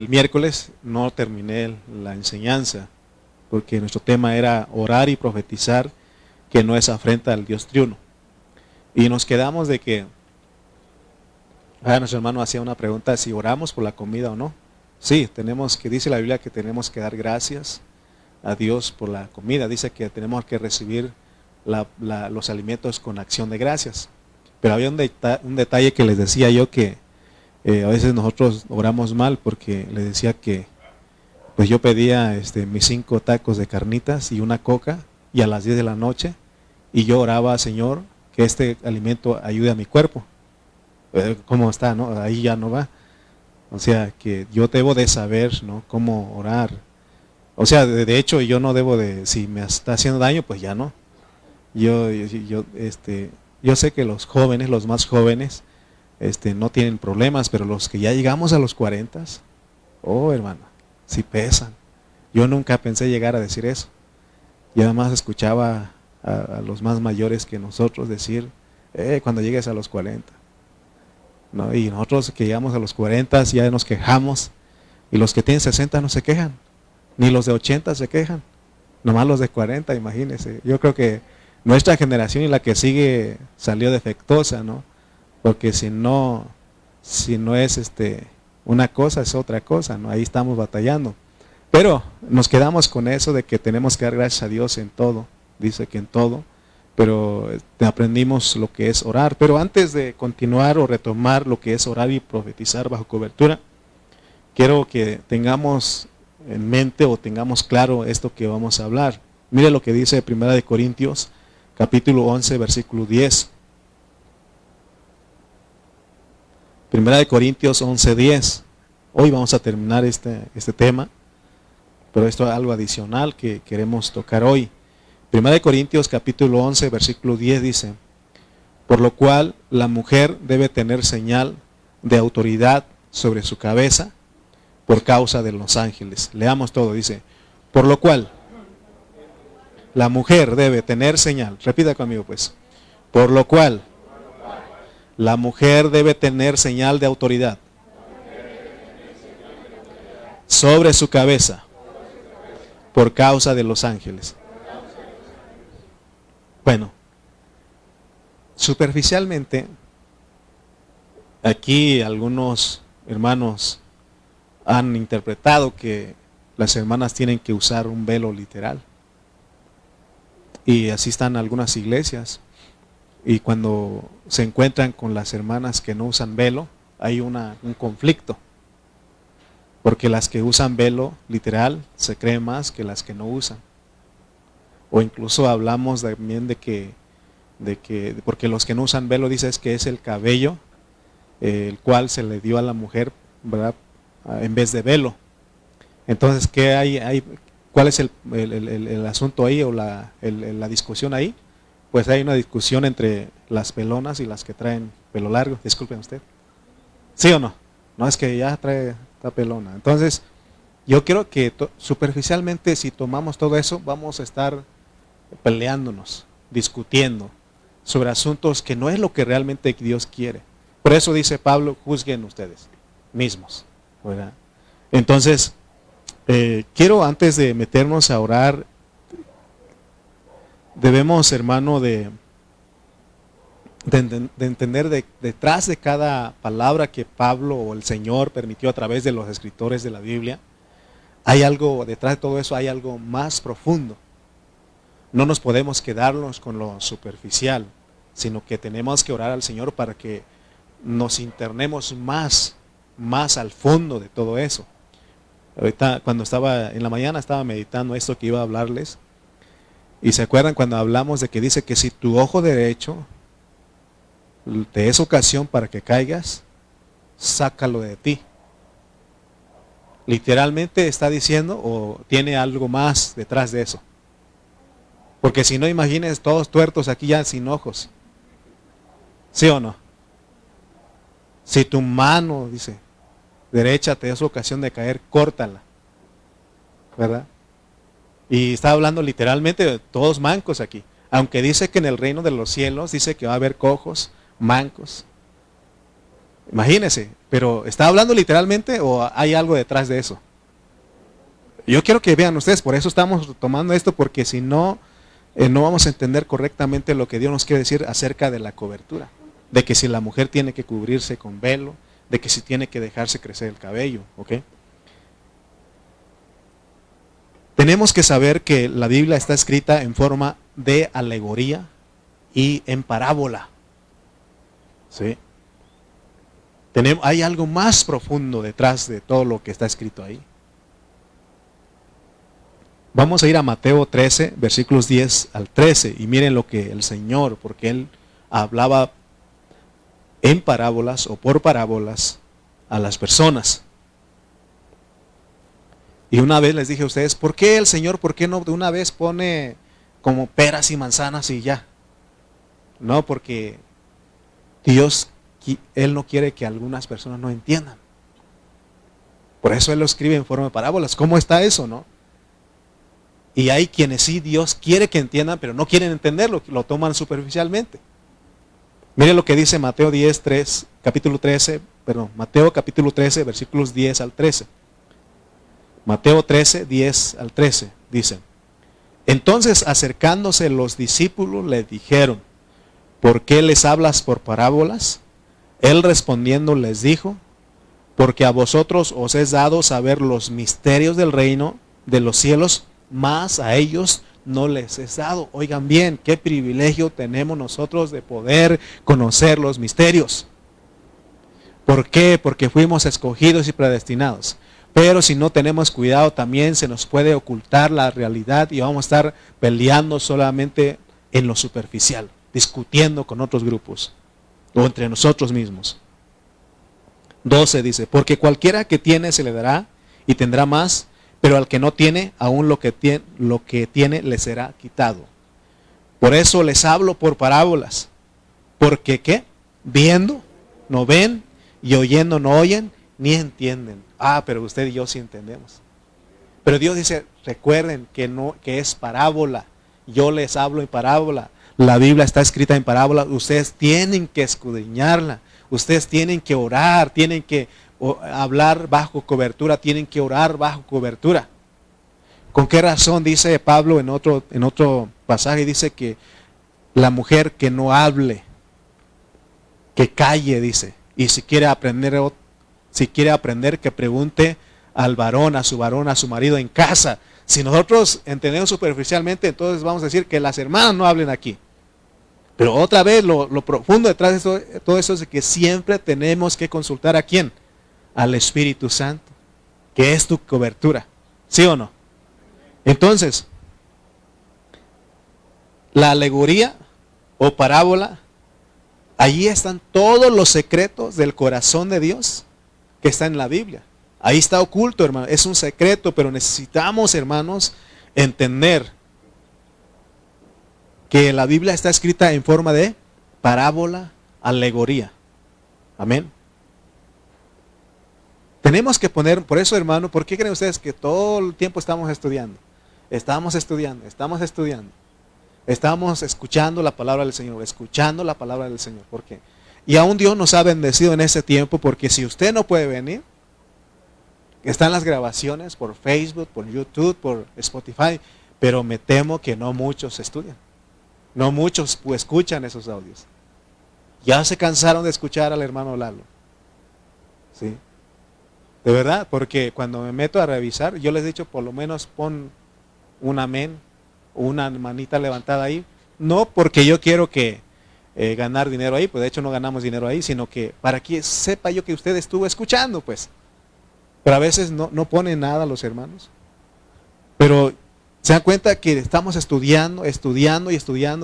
El miércoles no terminé la enseñanza porque nuestro tema era orar y profetizar, que no es afrenta al Dios triuno. Y nos quedamos de que nuestro hermano hacía una pregunta si oramos por la comida o no. Sí, dice la Biblia que tenemos que dar gracias a Dios por la comida. Dice que tenemos que recibir los alimentos con acción de gracias. Pero había un detalle que les decía yo que a veces nosotros oramos mal, porque les decía que pues yo pedía mis 5 tacos de carnitas y una coca, y a las 10 de la noche, y yo oraba: Señor, que este alimento ayude a mi cuerpo. ¿Cómo está, no? Ahí ya no va. O sea, que yo debo de saber, ¿no?, cómo orar. O sea, de hecho, yo no debo de, si me está haciendo daño, pues ya no. Yo sé que los jóvenes, los más jóvenes, no tienen problemas, pero los que ya llegamos a los 40, oh hermano, sí pesan. Yo nunca pensé llegar a decir eso. Yo además escuchaba a los más mayores que nosotros decir: cuando llegues a los 40. ¿No? Y nosotros que llegamos a los 40 ya nos quejamos, y los que tienen 60 no se quejan, ni los de 80 se quejan, nomás los de 40, imagínense. Yo creo que nuestra generación y la que sigue salió defectuosa, ¿no? Porque si no es una cosa, es otra cosa, ¿no? Ahí estamos batallando. Pero nos quedamos con eso de que tenemos que dar gracias a Dios en todo. Dice que en todo, pero aprendimos lo que es orar. Pero antes de continuar o retomar lo que es orar y profetizar bajo cobertura, quiero que tengamos en mente o tengamos claro esto que vamos a hablar. Mire lo que dice 1 Corintios capítulo 11, versículo 10. 1 Corintios 11, 10. Hoy vamos a terminar este tema, pero esto es algo adicional que queremos tocar hoy. 1 Corintios capítulo 11, versículo 10 dice: por lo cual la mujer debe tener señal de autoridad sobre su cabeza por causa de los ángeles. Leamos todo, dice: por lo cual la mujer debe tener señal. Repita conmigo pues: por lo cual la mujer debe tener señal de autoridad sobre su cabeza por causa de los ángeles. Bueno, superficialmente, aquí algunos hermanos han interpretado que las hermanas tienen que usar un velo literal. Y así están algunas iglesias. Y cuando se encuentran con las hermanas que no usan velo, hay un conflicto. Porque las que usan velo literal se creen más que las que no usan. O incluso hablamos también de que porque los que no usan velo, dices que es el cabello, el cual se le dio a la mujer, ¿verdad?, en vez de velo. Entonces, ¿qué hay? ¿Cuál es el asunto ahí, o la discusión ahí? Pues hay una discusión entre las pelonas y las que traen pelo largo. Disculpen usted. ¿Sí o no? No, es que ya trae esta pelona. Entonces, yo creo que superficialmente, si tomamos todo eso, vamos a estar peleándonos, discutiendo sobre asuntos que no es lo que realmente Dios quiere. Por eso dice Pablo: juzguen ustedes mismos, ¿verdad? Entonces, quiero, antes de meternos a orar, debemos, hermano, de entender detrás de cada palabra que Pablo o el Señor permitió a través de los escritores de la Biblia, hay algo, detrás de todo eso hay algo más profundo. No nos podemos quedarnos con lo superficial, sino que tenemos que orar al Señor para que nos internemos más al fondo de todo eso. Ahorita, cuando estaba en la mañana, estaba meditando esto que iba a hablarles. Y se acuerdan cuando hablamos de que dice que si tu ojo derecho te es ocasión para que caigas, sácalo de ti. Literalmente está diciendo, o tiene algo más detrás de eso. Porque si no, imagines todos tuertos aquí ya sin ojos. ¿Sí o no? Si tu mano, dice, derecha te es ocasión de caer, córtala, ¿verdad? Y está hablando literalmente de todos mancos aquí. Aunque dice que en el reino de los cielos dice que va a haber cojos, mancos. Imagínense, Pero ¿está hablando literalmente o hay algo detrás de eso? Yo quiero que vean ustedes, por eso estamos tomando esto, porque si no, no vamos a entender correctamente lo que Dios nos quiere decir acerca de la cobertura. De que si la mujer tiene que cubrirse con velo, de que si tiene que dejarse crecer el cabello, ¿ok? Tenemos que saber que la Biblia está escrita en forma de alegoría y en parábola. ¿Sí? Hay algo más profundo detrás de todo lo que está escrito ahí. Vamos a ir a Mateo 13, versículos 10 al 13, y miren lo que el Señor, porque Él hablaba en parábolas o por parábolas a las personas. Y una vez les dije a ustedes, ¿por qué el Señor, por qué no de una vez pone como peras y manzanas y ya? No, porque Dios, Él no quiere que algunas personas no entiendan. Por eso Él lo escribe en forma de parábolas. ¿Cómo está eso, no? Y hay quienes sí Dios quiere que entiendan, pero no quieren entenderlo, lo toman superficialmente. Mire lo que dice Mateo 10, Mateo capítulo 13, versículos 10 al 13. Mateo 13, 10 al 13, dice: Entonces acercándose los discípulos le dijeron, ¿por qué les hablas por parábolas? Él respondiendo les dijo, porque a vosotros os es dado saber los misterios del reino de los cielos, mas a ellos no les es dado. Oigan bien, qué privilegio tenemos nosotros de poder conocer los misterios. ¿Por qué? Porque fuimos escogidos y predestinados. Pero si no tenemos cuidado también se nos puede ocultar la realidad y vamos a estar peleando solamente en lo superficial, discutiendo con otros grupos o entre nosotros mismos. 12 dice, porque cualquiera que tiene se le dará y tendrá más, pero al que no tiene, aún lo que tiene le será quitado. Por eso les hablo por parábolas, porque ¿qué? Viendo no ven y oyendo no oyen ni entienden. Pero usted y yo sí entendemos. Pero Dios dice, recuerden que es parábola. Yo les hablo en parábola. La Biblia está escrita en parábola. Ustedes tienen que escudriñarla. Ustedes tienen que orar, tienen que hablar bajo cobertura, tienen que orar bajo cobertura. ¿Con qué razón dice Pablo en otro pasaje? Dice que la mujer que no hable, que calle, dice. Y si quiere aprender, que pregunte al varón, a su marido en casa. Si nosotros entendemos superficialmente, entonces vamos a decir que las hermanas no hablen aquí. Pero otra vez, lo profundo detrás de todo eso es que siempre tenemos que consultar ¿a quién? Al Espíritu Santo, que es tu cobertura. ¿Sí o no? Entonces, la alegoría o parábola, allí están todos los secretos del corazón de Dios que está en la Biblia. Ahí está oculto, hermano. Es un secreto, pero necesitamos, hermanos, entender que la Biblia está escrita en forma de parábola, alegoría. Amén. Tenemos que poner, por eso, hermano, ¿por qué creen ustedes que todo el tiempo estamos estudiando? Estamos estudiando. Estamos escuchando la palabra del Señor, ¿Por qué? Y aún Dios nos ha bendecido en ese tiempo, porque si usted no puede venir, están las grabaciones por Facebook, por YouTube, por Spotify, pero me temo que no muchos estudian. No muchos escuchan esos audios. Ya se cansaron de escuchar al hermano Lalo. ¿Sí? De verdad, porque cuando me meto a revisar, yo les he dicho, por lo menos pon un amén, una manita levantada ahí. No porque yo quiero que ganar dinero ahí, pues de hecho no ganamos dinero ahí, sino que para que sepa yo que usted estuvo escuchando, pues. Pero a veces no ponen nada los hermanos. Pero se dan cuenta que estamos estudiando,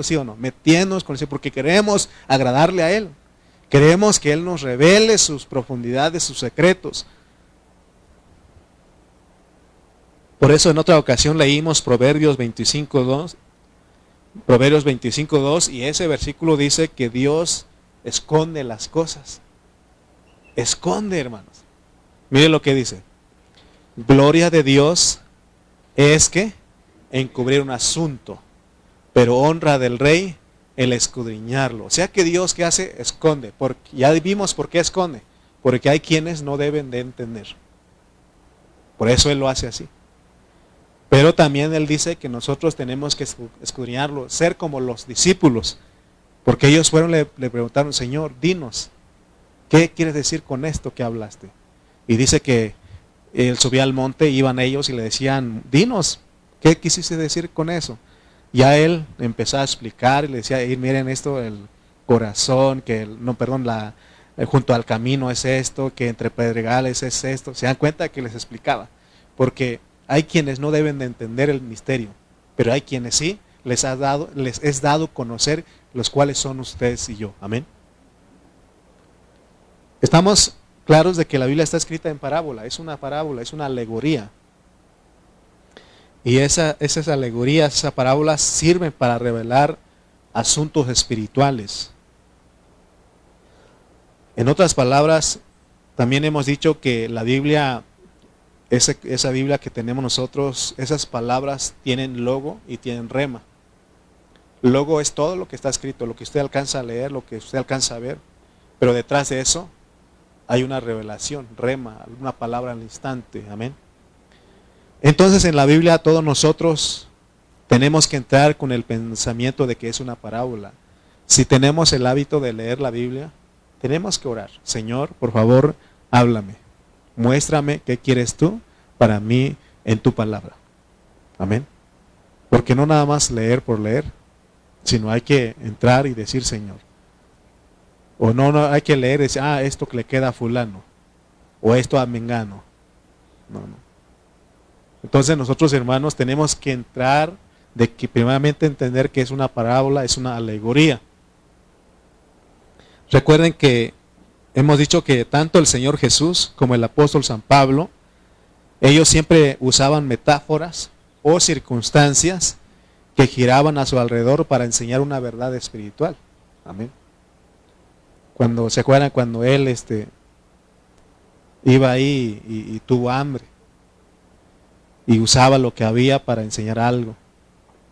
¿sí o no? Metiéndonos con eso, porque queremos agradarle a Él. Queremos que Él nos revele sus profundidades, sus secretos. Por eso en otra ocasión leímos Proverbios 25:2, y ese versículo dice que Dios esconde las cosas. Esconde, hermanos. Mire lo que dice. Gloria de Dios es que encubrir un asunto, pero honra del rey el escudriñarlo. O sea que Dios, ¿qué hace? Esconde. Ya vimos por qué esconde. porque hay quienes no deben de entender. Por eso Él lo hace así. Pero también Él dice que nosotros tenemos que escudriñarlo, ser como los discípulos, porque ellos fueron, le preguntaron, Señor, dinos, ¿qué quieres decir con esto que hablaste? Y dice que Él subía al monte, iban ellos y le decían, dinos, ¿qué quisiste decir con eso? Ya Él empezó a explicar y le decía, miren esto, el corazón, junto al camino es esto, que entre pedregales es esto. Se dan cuenta que les explicaba, porque hay quienes no deben de entender el misterio, pero hay quienes sí, les es dado conocer los cuales son ustedes y yo. Amén. Estamos claros de que la Biblia está escrita en parábola, es una alegoría. Y esas alegorías, esas parábolas sirven para revelar asuntos espirituales. En otras palabras, también hemos dicho que la Biblia, esa Biblia que tenemos nosotros, esas palabras tienen logo y tienen rema. Logo es todo lo que está escrito, lo que usted alcanza a leer, lo que usted alcanza a ver. Pero detrás de eso hay una revelación, rema, una palabra al instante. Amén. Entonces en la Biblia todos nosotros tenemos que entrar con el pensamiento de que es una parábola. Si tenemos el hábito de leer la Biblia, tenemos que orar. Señor, por favor, háblame. Muéstrame qué quieres tú para mí en tu palabra. Amén. Porque no nada más leer por leer, sino hay que entrar y decir Señor. O no hay que leer y decir, esto que le queda a fulano. O esto a mengano. No. Entonces nosotros, hermanos, tenemos que entrar de que primeramente entender que es una parábola, es una alegoría. Recuerden que hemos dicho que tanto el Señor Jesús como el apóstol San Pablo, ellos siempre usaban metáforas o circunstancias que giraban a su alrededor para enseñar una verdad espiritual. Amén. ¿Se acuerdan cuando él iba ahí y tuvo hambre? Y usaba lo que había para enseñar algo.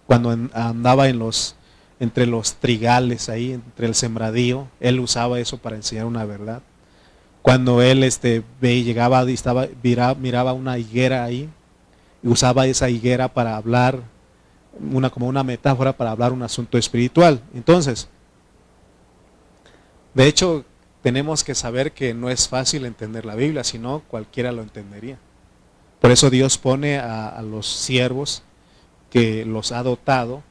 Cuando andaba entre los trigales ahí, entre el sembradío, él usaba eso para enseñar una verdad. Cuando él llegaba y miraba una higuera ahí, y usaba esa higuera para hablar, como una metáfora para hablar un asunto espiritual. Entonces, de hecho, tenemos que saber que no es fácil entender la Biblia, sino cualquiera lo entendería. Por eso Dios pone a los siervos que los ha dotado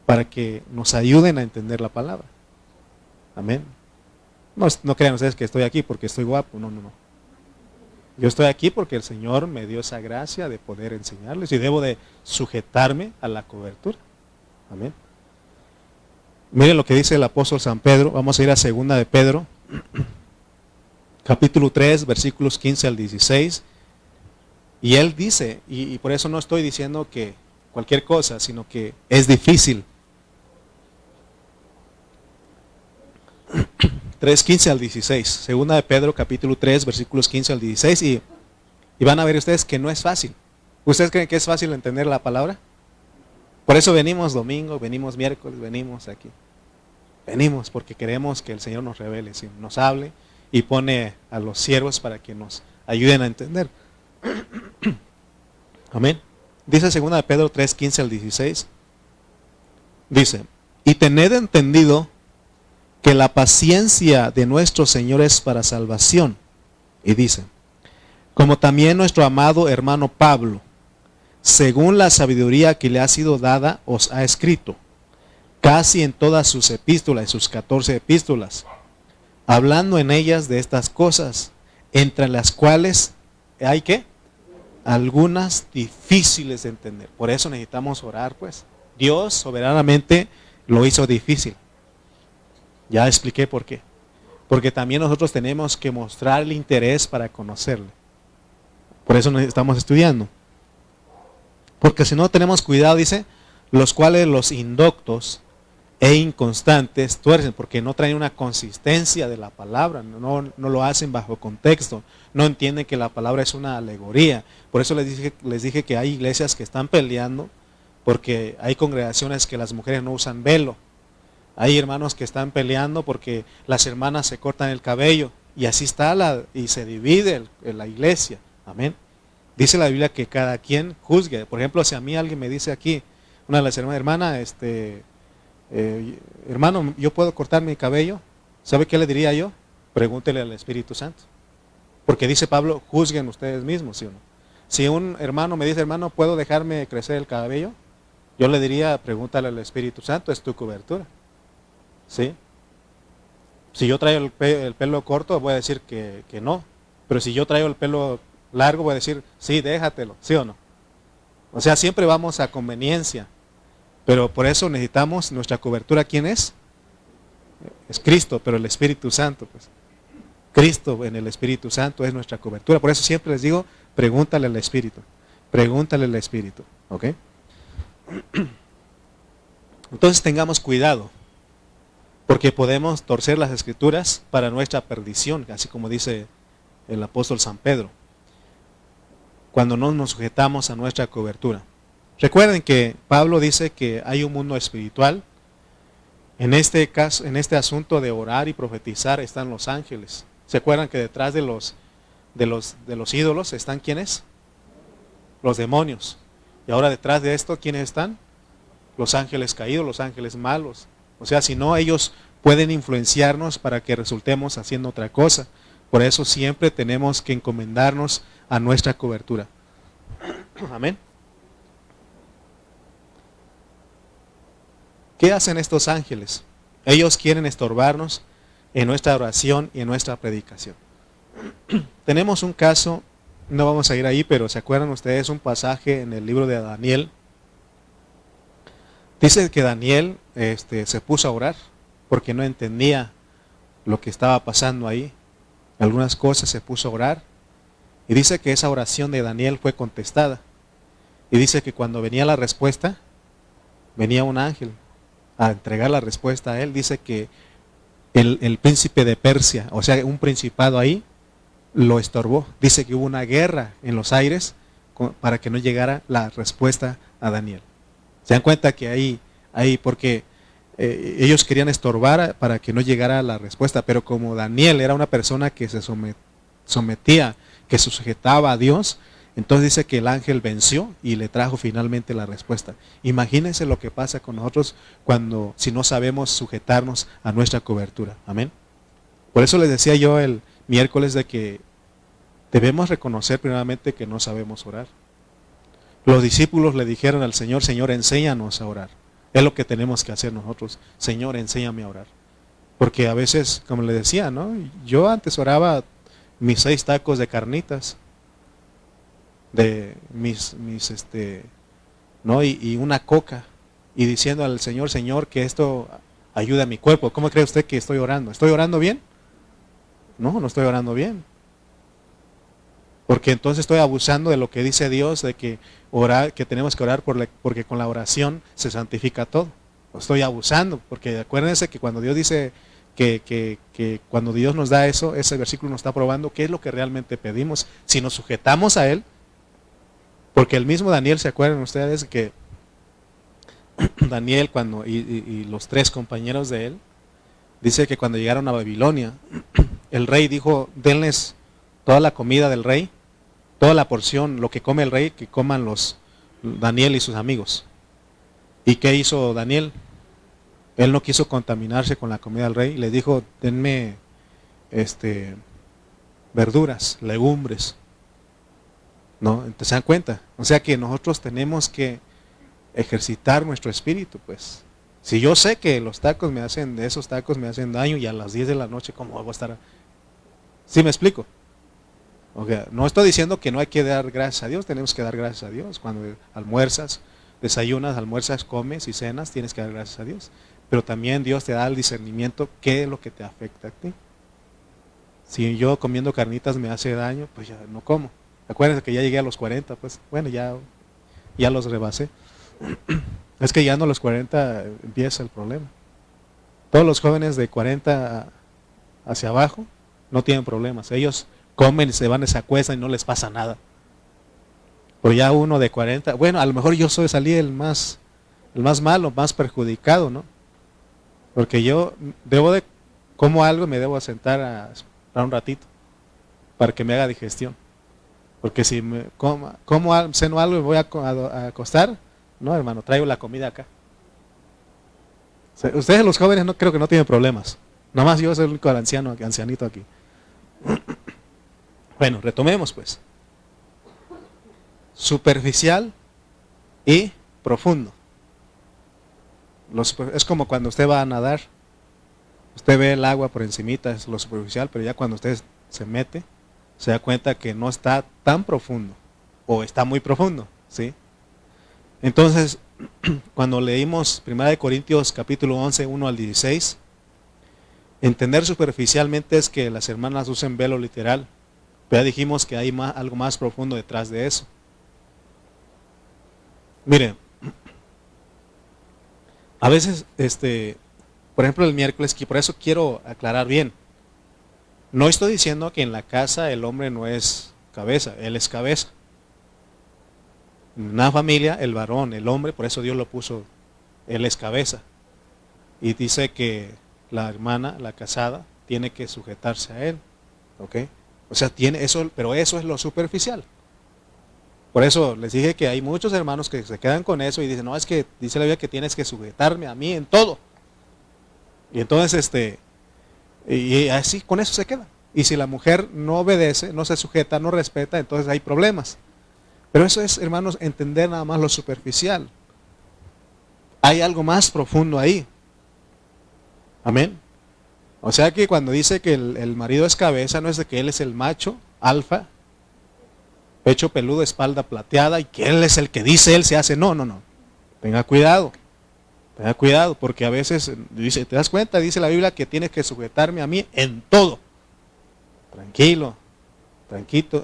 para que nos ayuden a entender la palabra. Amén. No crean ustedes que estoy aquí porque estoy guapo, no. Yo estoy aquí porque el Señor me dio esa gracia de poder enseñarles y debo de sujetarme a la cobertura. Amén. Miren lo que dice el apóstol San Pedro. Vamos a ir a 2 de Pedro, capítulo 3, versículos 15 al 16. Y él dice, y por eso no estoy diciendo que cualquier cosa, sino que es difícil. 3, 15 al 16. Segunda de Pedro, capítulo 3, versículos 15 al 16. Y van a ver ustedes que no es fácil. ¿Ustedes creen que es fácil entender la palabra? Por eso venimos domingo, venimos miércoles, venimos aquí. Venimos porque queremos que el Señor nos revele, nos hable y pone a los siervos para que nos ayuden a entender. Amén. Dice 2 de Pedro 3, 15 al 16. Dice, y tened entendido que la paciencia de nuestro Señor es para salvación. Y dice, como también nuestro amado hermano Pablo, según la sabiduría que le ha sido dada, os ha escrito, casi en todas sus epístolas, sus 14 epístolas, hablando en ellas de estas cosas, entre las cuales hay ¿qué? Algunas difíciles de entender. Por eso necesitamos orar, pues. Dios soberanamente lo hizo difícil. Ya expliqué por qué. Porque también nosotros tenemos que mostrar el interés para conocerle. Por eso estamos estudiando. Porque si no tenemos cuidado, dice, los cuales los indoctos e inconstantes tuercen, porque no traen una consistencia de la palabra, no lo hacen bajo contexto, no entienden que la palabra es una alegoría. Por eso les dije que hay iglesias que están peleando, porque hay congregaciones que las mujeres no usan velo. Hay hermanos que están peleando porque las hermanas se cortan el cabello. Y así está y se divide la iglesia. Amén. Dice la Biblia que cada quien juzgue. Por ejemplo, si a mí alguien me dice aquí, una de las hermanas, hermano, ¿yo puedo cortar mi cabello? ¿Sabe qué le diría yo? Pregúntele al Espíritu Santo. Porque dice Pablo, juzguen ustedes mismos, ¿sí o no? Si un hermano me dice, hermano, ¿puedo dejarme crecer el cabello? Yo le diría, pregúntale al Espíritu Santo, es tu cobertura. ¿Sí? Si yo traigo el pelo corto, voy a decir que no. Pero si yo traigo el pelo largo, voy a decir, sí, déjatelo, ¿sí o no? O sea, siempre vamos a conveniencia. Pero por eso necesitamos nuestra cobertura. ¿Quién es? Es Cristo, pero el Espíritu Santo, pues. Cristo en el Espíritu Santo es nuestra cobertura. Por eso siempre les digo, pregúntale al Espíritu. Pregúntale al Espíritu. ¿Ok? Entonces tengamos cuidado. Porque podemos torcer las Escrituras para nuestra perdición, así como dice el apóstol San Pedro, cuando no nos sujetamos a nuestra cobertura. Recuerden que Pablo dice que hay un mundo espiritual. En este caso, en este asunto de orar y profetizar están los ángeles. ¿Se acuerdan que detrás de los ídolos están quiénes? Los demonios. Y ahora detrás de esto, ¿quiénes están? Los ángeles caídos, los ángeles malos. O sea, si no, ellos pueden influenciarnos para que resultemos haciendo otra cosa. Por eso siempre tenemos que encomendarnos a nuestra cobertura. Amén. ¿Qué hacen estos ángeles? Ellos quieren estorbarnos en nuestra oración y en nuestra predicación. Tenemos un caso, no vamos a ir ahí, pero ¿se acuerdan ustedes un pasaje en el libro de Daniel? Dice que Daniel se puso a orar porque no entendía lo que estaba pasando ahí. Algunas cosas se puso a orar. Y dice que esa oración de Daniel fue contestada. Y dice que cuando venía la respuesta, venía un ángel a entregar la respuesta a él. Dice que el príncipe de Persia, o sea, un principado ahí, lo estorbó. Dice que hubo una guerra en los aires para que no llegara la respuesta a Daniel. Se dan cuenta que ahí porque ellos querían estorbar para que no llegara la respuesta, pero como Daniel era una persona que se sometía, que se sujetaba a Dios, entonces dice que el ángel venció y le trajo finalmente la respuesta. Imagínense lo que pasa con nosotros si no sabemos sujetarnos a nuestra cobertura. Amén. Por eso les decía yo el miércoles de que debemos reconocer primeramente que no sabemos orar. Los discípulos le dijeron al Señor, Señor, enséñanos a orar. Es lo que tenemos que hacer nosotros. Señor, enséñame a orar. Porque a veces, como le decía, ¿no? Yo antes oraba mis 6 tacos de carnitas, de ¿no? Y una coca, y diciendo al Señor, Señor, que esto ayude a mi cuerpo. ¿Cómo cree usted que estoy orando? ¿Estoy orando bien? No, no estoy orando bien. Porque entonces estoy abusando de lo que dice Dios, de que tenemos que orar porque con la oración se santifica todo. Estoy abusando, porque acuérdense que cuando Dios dice que cuando Dios nos da eso, ese versículo nos está probando qué es lo que realmente pedimos. Si nos sujetamos a Él, porque el mismo Daniel, ¿se acuerdan ustedes que Daniel y los 3 compañeros de él, dice que cuando llegaron a Babilonia, el rey dijo, denles toda la comida del rey, toda la porción, lo que come el rey, que coman Daniel y sus amigos. ¿Y qué hizo Daniel? Él no quiso contaminarse con la comida del rey, le dijo, denme verduras, legumbres. ¿No? Entonces, ¿se dan cuenta? O sea que nosotros tenemos que ejercitar nuestro espíritu, pues. Si yo sé que esos tacos me hacen daño, y a las 10 de la noche, ¿cómo voy a estar? ¿Sí me explico? Okay. No estoy diciendo que no hay que dar gracias a Dios, tenemos que dar gracias a Dios. Cuando almuerzas, desayunas, almuerzas, comes y cenas, tienes que dar gracias a Dios. Pero también Dios te da el discernimiento, qué es lo que te afecta a ti. Si yo comiendo carnitas me hace daño, pues ya no como. Acuérdense que ya llegué a los 40, pues bueno, ya los rebasé. Es que ya a los 40 empieza el problema. Todos los jóvenes de 40 hacia abajo no tienen problemas. Ellos comen, se van y se acuestan y no les pasa nada. Pero ya uno de 40, bueno, a lo mejor yo salí el más malo, más perjudicado, ¿no? Porque yo como algo y me debo sentar a para un ratito, para que me haga digestión. Porque si me ceno algo y me voy a acostar, no, hermano, traigo la comida acá. Ustedes los jóvenes no creo que no tienen problemas. Nada más yo soy el único ancianito aquí. Bueno, retomemos pues. Superficial y profundo. Es como cuando usted va a nadar. Usted ve el agua por encimita, es lo superficial, pero ya cuando usted se mete, se da cuenta que no está tan profundo, o está muy profundo, ¿sí? Entonces, cuando leímos 1 Corintios capítulo 11, 1 al 16, entender superficialmente es que las hermanas usen velo literal, pero ya dijimos que hay algo más profundo detrás de eso. Miren, a veces, por ejemplo el miércoles, que por eso quiero aclarar bien, no estoy diciendo que en la casa el hombre no es cabeza, él es cabeza. En una familia, el varón, el hombre, por eso Dios lo puso, él es cabeza. Y dice que la hermana, la casada, tiene que sujetarse a él. ¿Ok? O sea, tiene eso, pero eso es lo superficial. Por eso les dije que hay muchos hermanos que se quedan con eso y dicen, no, es que dice la Biblia que tienes que sujetarme a mí en todo. Y entonces, y así con eso se queda. Y si la mujer no obedece, no se sujeta, no respeta, entonces hay problemas. Pero eso es, hermanos, entender nada más lo superficial. Hay algo más profundo ahí. Amén. O sea que cuando dice que el marido es cabeza, no es de que él es el macho, alfa, pecho peludo, espalda plateada, y que él es el que dice, él se hace. No, no, no. Tenga cuidado. Tenga cuidado, porque a veces, dice, ¿te das cuenta? Dice la Biblia que tienes que sujetarme a mí en todo. Tranquilo,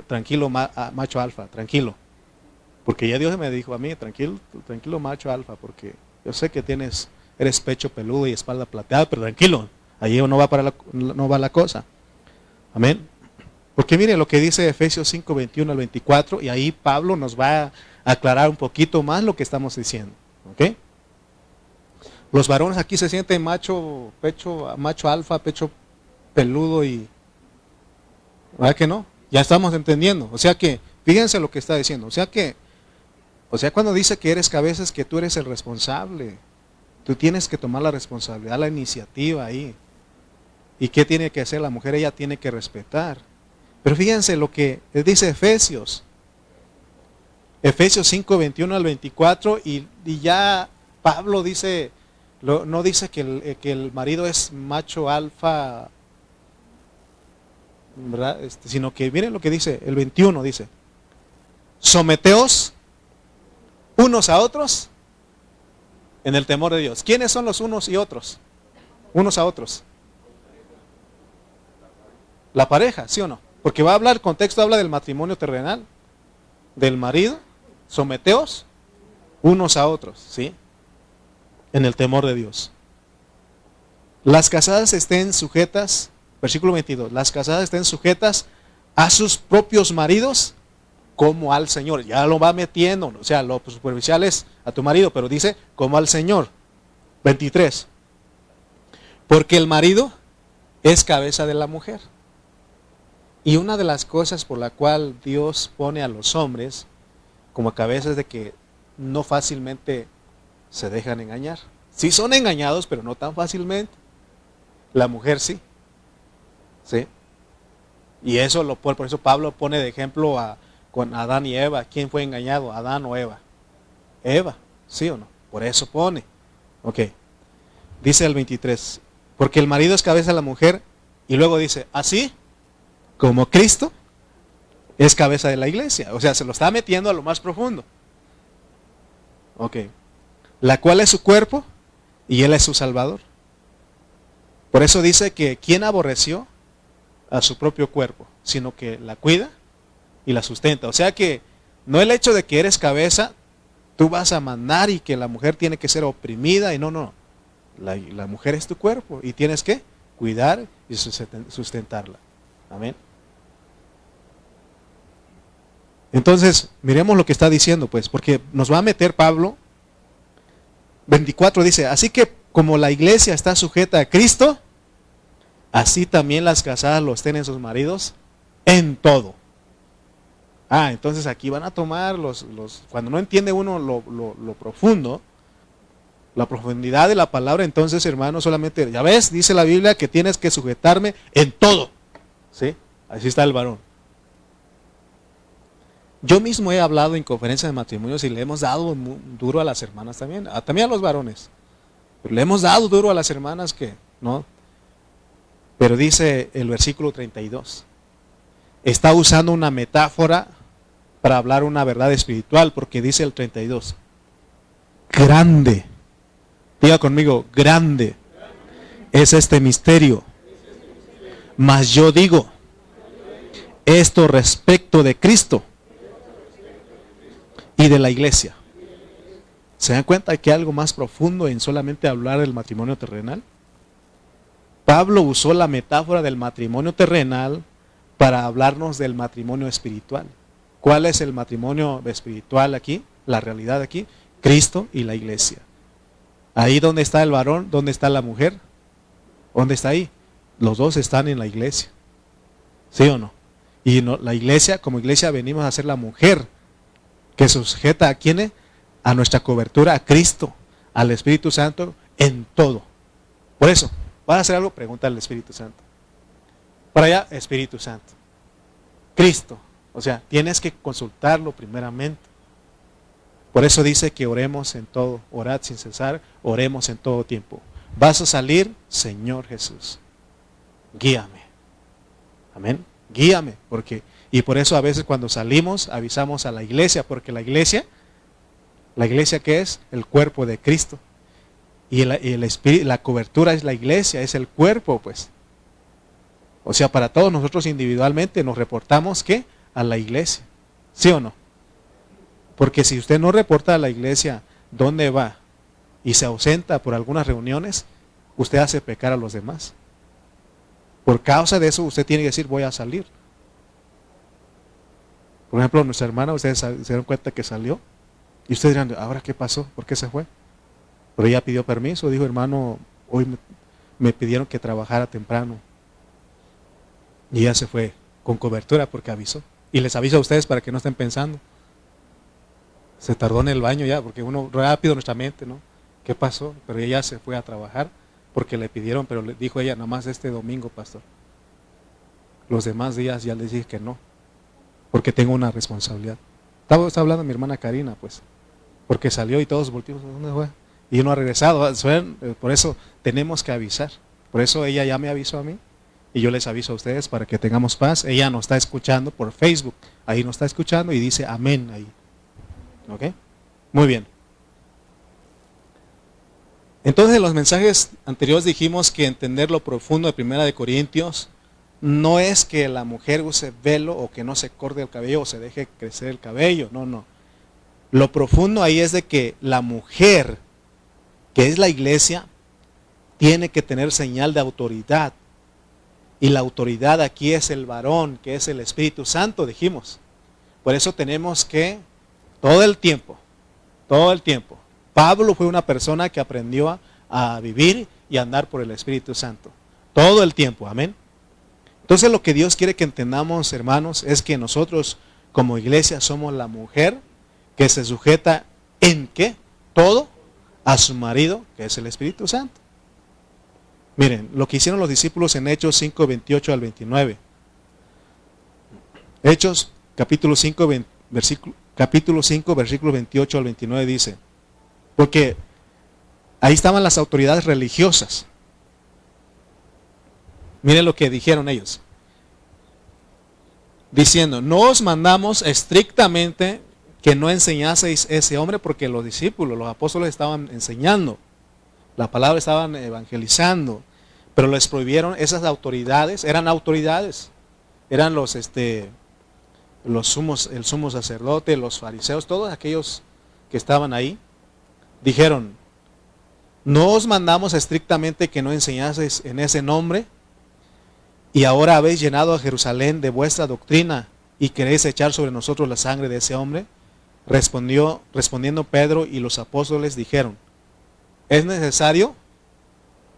tranquilo macho alfa, tranquilo. Porque ya Dios me dijo a mí, tranquilo macho alfa, porque yo sé que eres pecho peludo y espalda plateada, pero tranquilo, allí no va la cosa. Amén. Porque mire lo que dice Efesios 5, 21 al 24, y ahí Pablo nos va a aclarar un poquito más lo que estamos diciendo. ¿Ok? Los varones aquí se sienten macho alfa, pecho peludo y... ¿verdad que no? Ya estamos entendiendo. O sea que, fíjense lo que está diciendo. O sea, cuando dice que eres cabeza es que tú eres el responsable. Tú tienes que tomar la responsabilidad, la iniciativa ahí. ¿Y qué tiene que hacer la mujer? Ella tiene que respetar. Pero fíjense lo que dice Efesios. Efesios 5, 21 al 24. Y ya Pablo dice, no dice que el marido es macho alfa, ¿verdad? Sino que miren lo que dice, el 21 dice, someteos unos a otros en el temor de Dios. ¿Quiénes son los unos y otros? Unos a otros. La pareja, ¿sí o no? Porque va a hablar, el contexto habla del matrimonio terrenal, del marido, someteos unos a otros, ¿sí? En el temor de Dios. Las casadas estén sujetas, versículo 22, las casadas estén sujetas a sus propios maridos como al Señor. Ya lo va metiendo, o sea, lo superficial es a tu marido, pero dice como al Señor. 23. Porque el marido es cabeza de la mujer. Y una de las cosas por la cual Dios pone a los hombres como cabeza es de que no fácilmente se dejan engañar. Sí son engañados, pero no tan fácilmente. La mujer sí. ¿Sí? Y eso por eso Pablo pone de ejemplo con Adán y Eva. ¿Quién fue engañado? ¿Adán o Eva? Eva, ¿sí o no? Por eso pone. Ok. Dice el 23. Porque el marido es cabeza de la mujer. Y luego dice, así como Cristo es cabeza de la iglesia. O sea, se lo está metiendo a lo más profundo. Ok. La cual es su cuerpo y él es su salvador. Por eso dice que ¿quién aborreció a su propio cuerpo? Sino que la cuida y la sustenta. O sea que no el hecho de que eres cabeza, tú vas a mandar y que la mujer tiene que ser oprimida y no. La mujer es tu cuerpo y tienes que cuidar y sustentarla. Amén. Entonces, miremos lo que está diciendo, pues, porque nos va a meter Pablo. 24 dice, así que como la iglesia está sujeta a Cristo, así también las casadas lo estén en sus maridos en todo. Entonces aquí van a tomar cuando no entiende uno lo profundo, la profundidad de la palabra, entonces hermano, solamente, ya ves, dice la Biblia que tienes que sujetarme en todo. ¿Sí? Así está el varón. Yo mismo he hablado en conferencias de matrimonios y le hemos dado duro a las hermanas también, también a los varones. Pero le hemos dado duro a las hermanas que, ¿no? Pero dice el versículo 32. Está usando una metáfora para hablar una verdad espiritual, porque dice el 32. Grande. Diga conmigo, grande es este misterio. Mas yo digo esto respecto de Cristo y de la iglesia. ¿Se dan cuenta que hay algo más profundo en solamente hablar del matrimonio terrenal? Pablo usó la metáfora del matrimonio terrenal para hablarnos del matrimonio espiritual. ¿Cuál es el matrimonio espiritual aquí? La realidad aquí, Cristo y la iglesia. Ahí donde está el varón, ¿dónde está la mujer? ¿Dónde está ahí? Los dos están en la iglesia. ¿Sí o no? Y la iglesia, como iglesia venimos a ser la mujer que se sujeta a quién es, a nuestra cobertura, a Cristo, al Espíritu Santo, en todo. Por eso, ¿vas a hacer algo? Pregúntale al Espíritu Santo. Para allá, Espíritu Santo. Cristo. O sea, tienes que consultarlo primeramente. Por eso dice que oremos en todo, orad sin cesar, oremos en todo tiempo. Vas a salir, Señor Jesús, guíame. Amén. Guíame, y por eso a veces cuando salimos avisamos a la iglesia, porque la iglesia ¿qué es? El cuerpo de Cristo. Y el espíritu, la cobertura es la iglesia, es el cuerpo, pues. O sea, para todos nosotros individualmente nos reportamos, ¿qué? A la iglesia. ¿Sí o no? Porque si usted no reporta a la iglesia dónde va y se ausenta por algunas reuniones, usted hace pecar a los demás. Por causa de eso usted tiene que decir, voy a salir. Por ejemplo, nuestra hermana, ustedes se dieron cuenta que salió. Y ustedes dirán, ¿ahora qué pasó? ¿Por qué se fue? Pero ella pidió permiso, dijo, hermano, hoy me pidieron que trabajara temprano. Y ella se fue con cobertura porque avisó. Y les aviso a ustedes para que no estén pensando. Se tardó en el baño ya, porque uno rápido nuestra mente, ¿no? ¿Qué pasó? Pero ella se fue a trabajar porque le pidieron, pero le dijo ella, nada más este domingo, pastor. Los demás días ya les dije que no, porque tengo una responsabilidad. Estaba hablando mi hermana Karina, pues, porque salió y todos volteamos, ¿dónde fue? Y no ha regresado. Por eso tenemos que avisar. Por eso ella ya me avisó a mí y yo les aviso a ustedes para que tengamos paz. Ella nos está escuchando por Facebook, ahí nos está escuchando y dice amén ahí. ¿Ok? Muy bien. Entonces en los mensajes anteriores dijimos que entender lo profundo de 1 de Corintios no es que la mujer use velo o que no se corte el cabello o se deje crecer el cabello, no. Lo profundo ahí es de que la mujer, que es la iglesia, tiene que tener señal de autoridad. Y la autoridad aquí es el varón, que es el Espíritu Santo, dijimos. Por eso tenemos que, todo el tiempo, Pablo fue una persona que aprendió a vivir y a andar por el Espíritu Santo. Todo el tiempo, amén. Entonces lo que Dios quiere que entendamos, hermanos, es que nosotros como iglesia somos la mujer que se sujeta en ¿qué? Todo a su marido, que es el Espíritu Santo. Miren, lo que hicieron los discípulos en Hechos 5, 28 al 29. Hechos capítulo 5, versículo 28 al 29 dice, porque ahí estaban las autoridades religiosas. Miren lo que dijeron ellos. Diciendo, no os mandamos estrictamente que no enseñaseis ese hombre, porque los discípulos, los apóstoles estaban enseñando. La palabra estaban evangelizando, pero les prohibieron esas autoridades, eran el sumo sacerdote, los fariseos, todos aquellos que estaban ahí, dijeron, no os mandamos estrictamente que no enseñaseis en ese nombre, y ahora habéis llenado a Jerusalén de vuestra doctrina, y queréis echar sobre nosotros la sangre de ese hombre. Respondiendo Pedro y los apóstoles dijeron, es necesario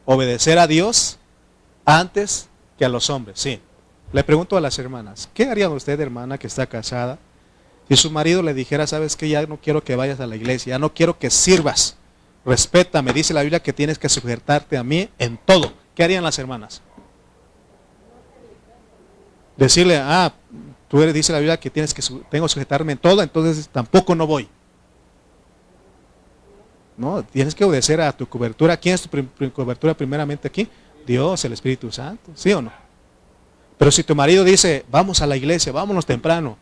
obedecer a Dios antes que a los hombres, sí. Le pregunto a las hermanas, ¿qué haría usted, hermana, que está casada? Si su marido le dijera, sabes que ya no quiero que vayas a la iglesia, ya no quiero que sirvas, respétame, dice la Biblia que tienes que sujetarte a mí en todo. ¿Qué harían las hermanas? Decirle, dice la Biblia que tengo que sujetarme en todo, entonces tampoco no voy. No, tienes que obedecer a tu cobertura. ¿Quién es tu cobertura primeramente aquí? Dios, el Espíritu Santo, ¿sí o no? Pero si tu marido dice, vamos a la iglesia, vámonos temprano,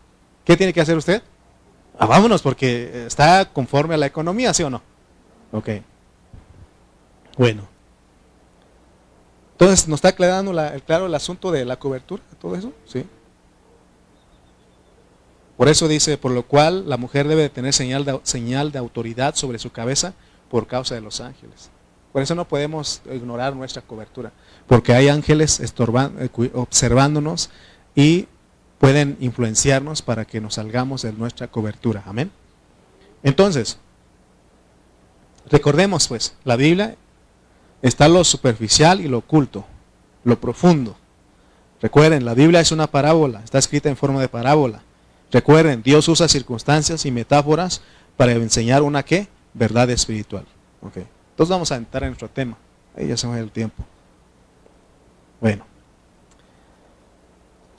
¿qué tiene que hacer usted? Vámonos porque está conforme a la economía, ¿sí o no? Ok. Bueno. Entonces, ¿nos está aclarando claro el asunto de la cobertura? ¿Todo eso? Sí. Por eso dice, por lo cual la mujer debe de tener señal de autoridad sobre su cabeza por causa de los ángeles. Por eso no podemos ignorar nuestra cobertura, porque hay ángeles observándonos y pueden influenciarnos para que nos salgamos de nuestra cobertura. Amén. Entonces, recordemos pues, la Biblia está lo superficial y lo oculto, lo profundo. Recuerden, la Biblia es una parábola, está escrita en forma de parábola. Recuerden, Dios usa circunstancias y metáforas para enseñar una ¿qué? Verdad espiritual. Okay. Entonces vamos a entrar en nuestro tema. Ahí ya se me va el tiempo. Bueno.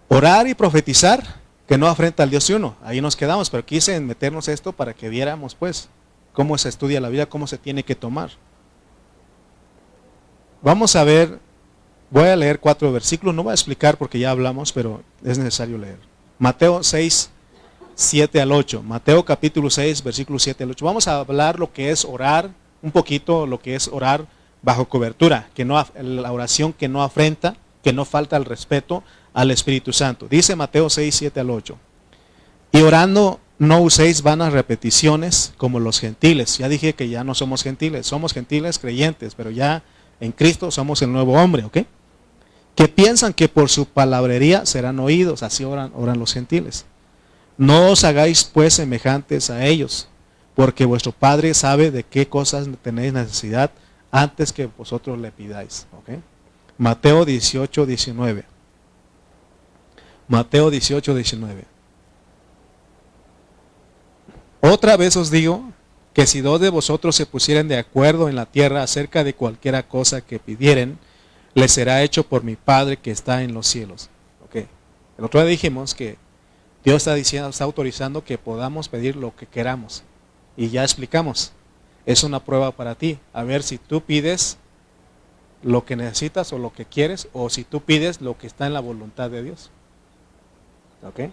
Orar y profetizar que no afrenta al Dios de uno. Ahí nos quedamos, pero quise meternos esto para que viéramos pues cómo se estudia la Biblia, cómo se tiene que tomar. Vamos a ver, voy a leer 4 versículos, no voy a explicar porque ya hablamos, pero es necesario leer. Mateo 6, 7 al 8. Mateo capítulo 6, versículo 7 al 8. Vamos a hablar lo que es orar, un poquito lo que es orar bajo cobertura, la oración que no afrenta, que no falta el respeto al Espíritu Santo. Dice Mateo 6, 7 al 8. Y orando no uséis vanas repeticiones como los gentiles. Ya dije que ya no somos gentiles creyentes, pero ya en Cristo somos el nuevo hombre, ¿ok? Que piensan que por su palabrería serán oídos, así oran los gentiles. No os hagáis pues semejantes a ellos, porque vuestro Padre sabe de qué cosas tenéis necesidad antes que vosotros le pidáis. ¿Okay? Mateo 18, 19. Mateo 18, 19. Otra vez os digo que si 2 de vosotros se pusieren de acuerdo en la tierra acerca de cualquiera cosa que pidieren, les será hecho por mi Padre que está en los cielos. Okay. El otro día dijimos que Dios está autorizando que podamos pedir lo que queramos. Y ya explicamos, es una prueba para ti, a ver si tú pides lo que necesitas o lo que quieres, o si tú pides lo que está en la voluntad de Dios. ¿Ok?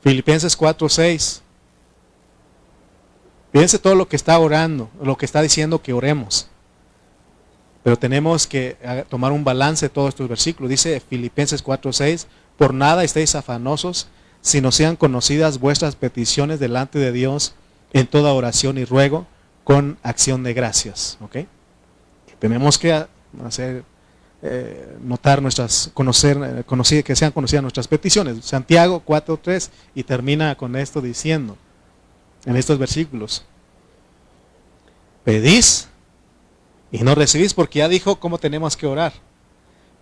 Filipenses 4:6. Fíjense todo lo que está orando, lo que está diciendo que oremos. Pero tenemos que tomar un balance de todos estos versículos. Dice Filipenses 4:6, por nada estéis afanosos, sino sean conocidas vuestras peticiones delante de Dios en toda oración y ruego con acción de gracias. ¿Okay? Tenemos que hacer notar que sean conocidas nuestras peticiones. Santiago 4:3 y termina con esto diciendo en estos versículos: pedís y no recibís, porque ya dijo cómo tenemos que orar.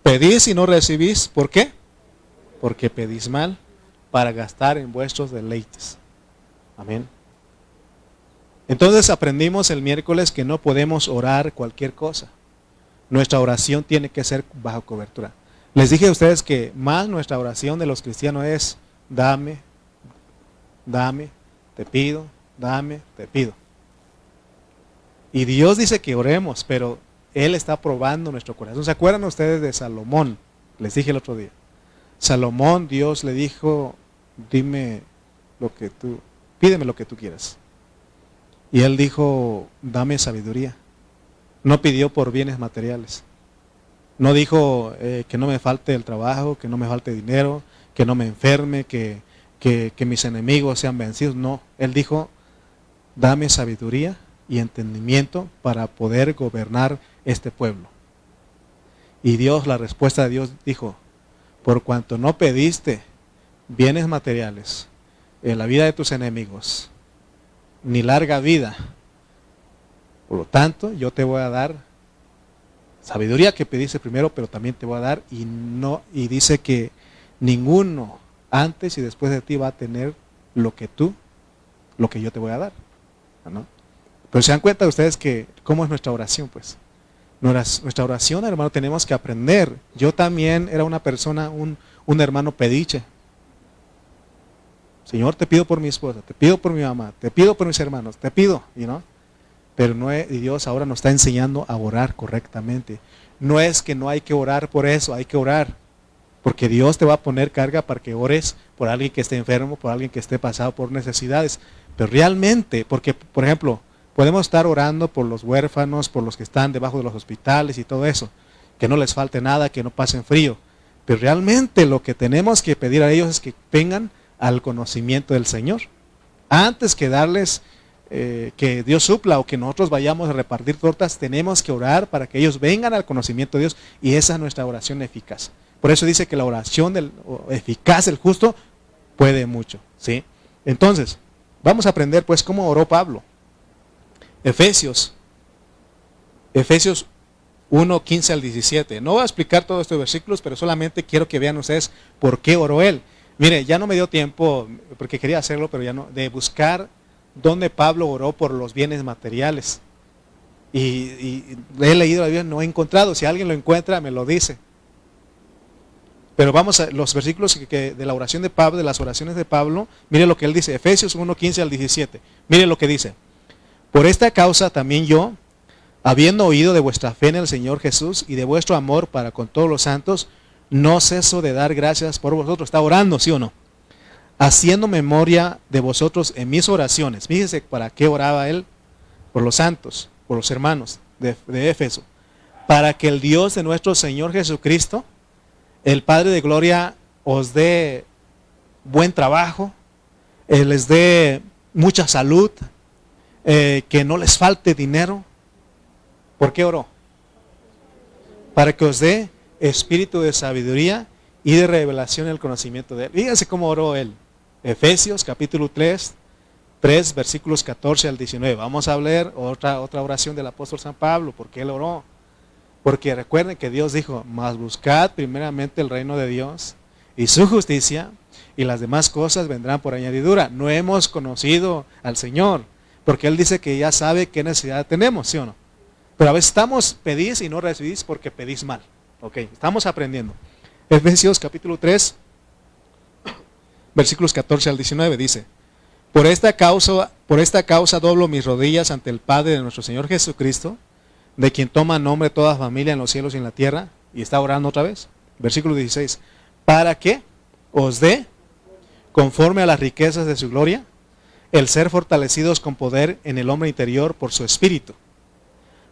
Pedís y no recibís, ¿por qué? Porque pedís mal para gastar en vuestros deleites. Amén. Entonces aprendimos el miércoles que no podemos orar cualquier cosa. Nuestra oración tiene que ser bajo cobertura. Les dije a ustedes que más nuestra oración de los cristianos es dame, dame, te pido, dame, te pido. Y Dios dice que oremos, pero Él está probando nuestro corazón. ¿Se acuerdan ustedes de Salomón? Les dije el otro día. Salomón, Dios le dijo, pídeme lo que tú quieras. Y él dijo, dame sabiduría. No pidió por bienes materiales. No dijo que no me falte el trabajo, que no me falte dinero, que no me enferme, que mis enemigos sean vencidos. No, él dijo, dame sabiduría y entendimiento para poder gobernar este pueblo. Y Dios, la respuesta de Dios dijo, por cuanto no pediste bienes materiales en la vida de tus enemigos, ni larga vida, por lo tanto yo te voy a dar Sabiduría que pediste primero, pero también te voy a dar, y dice que ninguno antes y después de ti va a tener lo que yo te voy a dar, ¿no? Pero se dan cuenta ustedes que cómo es nuestra oración, pues. Nuestra oración, hermano, tenemos que aprender. Yo también era una persona, un hermano pediche. Señor, te pido por mi esposa, te pido por mi mamá, te pido por mis hermanos, te pido, ¿no? Pero y Dios ahora nos está enseñando a orar correctamente. No es que no hay que orar por eso, hay que orar. Porque Dios te va a poner carga para que ores por alguien que esté enfermo, por alguien que esté pasado por necesidades. Pero realmente, porque, por ejemplo, podemos estar orando por los huérfanos, por los que están debajo de los hospitales y todo eso. Que no les falte nada, que no pasen frío. Pero realmente lo que tenemos que pedir a ellos es que vengan al conocimiento del Señor. Antes que darles que Dios supla o que nosotros vayamos a repartir tortas, tenemos que orar para que ellos vengan al conocimiento de Dios, y esa es nuestra oración eficaz. Por eso dice que la oración eficaz del justo puede mucho, ¿sí? Entonces, vamos a aprender pues cómo oró Pablo. Efesios 1, 15 al 17. No voy a explicar todos estos versículos, pero solamente quiero que vean ustedes por qué oró él. Mire, ya no me dio tiempo, porque quería hacerlo, pero ya no, de buscar dónde Pablo oró por los bienes materiales. Y he leído la Biblia, no he encontrado. Si alguien lo encuentra, me lo dice. Pero vamos a los versículos de la oración de Pablo, de las oraciones de Pablo. Mire lo que él dice, Efesios 1, 15 al 17. Mire lo que dice. Por esta causa también yo, habiendo oído de vuestra fe en el Señor Jesús y de vuestro amor para con todos los santos, no ceso de dar gracias por vosotros. Está orando, ¿sí o no? Haciendo memoria de vosotros en mis oraciones. Fíjese para qué oraba él. Por los santos, por los hermanos de Éfeso. Para que el Dios de nuestro Señor Jesucristo, el Padre de gloria, os dé buen trabajo, les dé mucha salud, que no les falte dinero. ¿Por qué oró? Para que os dé espíritu de sabiduría y de revelación en el conocimiento de él. Fíjense cómo oró él. Efesios capítulo 3, versículos 14 al 19. Vamos a hablar otra oración del apóstol San Pablo. ¿Por qué él oró? Porque recuerden que Dios dijo, mas buscad primeramente el reino de Dios y su justicia, y las demás cosas vendrán por añadidura. No hemos conocido al Señor, porque Él dice que ya sabe qué necesidad tenemos, ¿sí o no? Pero a veces pedís y no recibís porque pedís mal. Ok, estamos aprendiendo. Efesios capítulo 3, versículos 14 al 19 dice, por esta causa doblo mis rodillas ante el Padre de nuestro Señor Jesucristo, de quien toma nombre toda familia en los cielos y en la tierra. Y está orando otra vez. Versículo 16. Para que os dé, conforme a las riquezas de su gloria, el ser fortalecidos con poder en el hombre interior por su espíritu.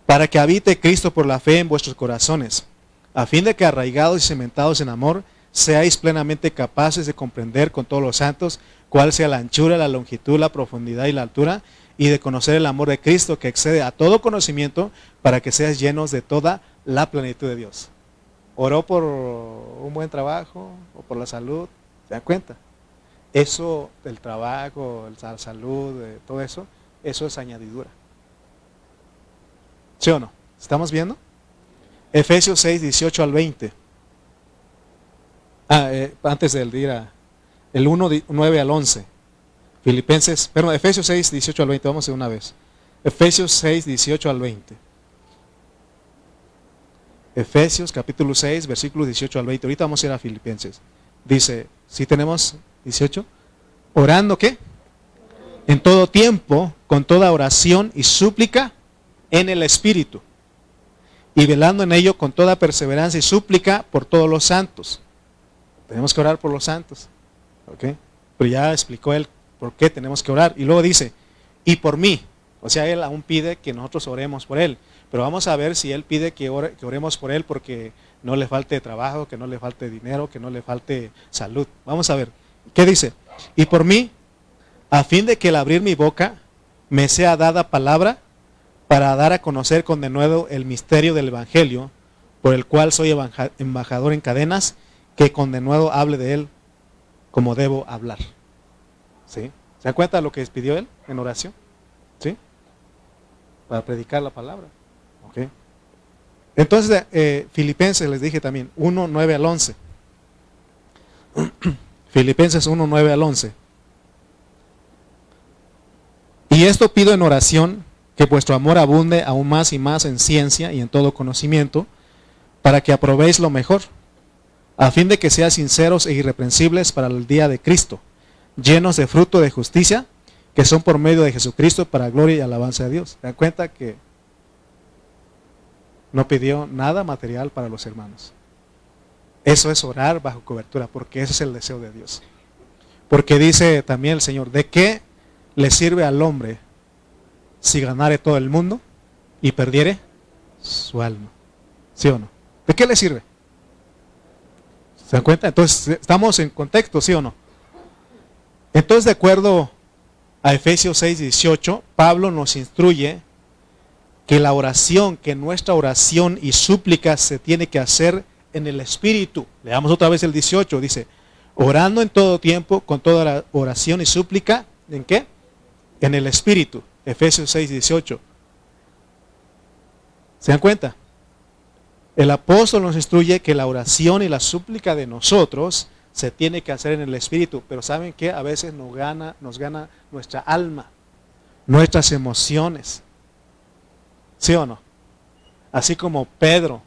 Para que habite Cristo por la fe en vuestros corazones, a fin de que arraigados y cimentados en amor, seáis plenamente capaces de comprender con todos los santos cuál sea la anchura, la longitud, la profundidad y la altura, y de conocer el amor de Cristo que excede a todo conocimiento, para que seas llenos de toda la plenitud de Dios. Oró por un buen trabajo o por la salud, ¿se dan cuenta? Eso, el trabajo, la salud, todo eso, eso es añadidura. ¿Sí o no? ¿Estamos viendo? Efesios 6, 18 al 20. Antes del día, el 1, 9 al 11. Efesios 6, 18 al 20, vamos de una vez. Efesios 6, 18 al 20. Efesios capítulo 6, versículos 18 al 20. Ahorita vamos a ir a Filipenses. Dice, ¿sí tenemos 18? Orando, ¿qué? En todo tiempo, con toda oración y súplica en el Espíritu. Y velando en ello con toda perseverancia y súplica por todos los santos. Tenemos que orar por los santos. ¿Ok? Pero ya explicó él por qué tenemos que orar. Y luego dice, y por mí. O sea, él aún pide que nosotros oremos por él. Pero vamos a ver si él pide que oremos por él porque no le falte trabajo, que no le falte dinero, que no le falte salud. Vamos a ver. ¿Qué dice? Y por mí, a fin de que al abrir mi boca me sea dada palabra para dar a conocer con denuedo el misterio del Evangelio, por el cual soy embajador en cadenas, que con denuedo hable de él como debo hablar. ¿Sí? ¿Se dan cuenta de lo que pidió él en oración? ¿Sí? Para predicar la palabra. ¿Ok? Entonces, Filipenses, les dije también, 1, 9 al 11. Filipenses 1, 9 al 11. Y esto pido en oración, que vuestro amor abunde aún más y más en ciencia y en todo conocimiento, para que aprobéis lo mejor, a fin de que seáis sinceros e irreprensibles para el día de Cristo, llenos de fruto de justicia, que son por medio de Jesucristo para gloria y alabanza de Dios. ¿Se dan cuenta que no pidió nada material para los hermanos? Eso es orar bajo cobertura, porque ese es el deseo de Dios. Porque dice también el Señor, ¿de qué le sirve al hombre si ganare todo el mundo y perdiere su alma? ¿Sí o no? ¿De qué le sirve? ¿Se dan cuenta? Entonces, estamos en contexto, ¿sí o no? Entonces, de acuerdo a Efesios 6, 18, Pablo nos instruye que la oración, que nuestra oración y súplica se tiene que hacer en el Espíritu. Leamos otra vez el 18, dice, orando en todo tiempo, con toda la oración y súplica, ¿en qué? En el Espíritu. Efesios 6, 18. ¿Se dan cuenta? El apóstol nos instruye que la oración y la súplica de nosotros se tiene que hacer en el Espíritu, pero ¿saben qué? A veces nos gana nuestra alma, nuestras emociones. ¿Sí o no? Así como Pedro.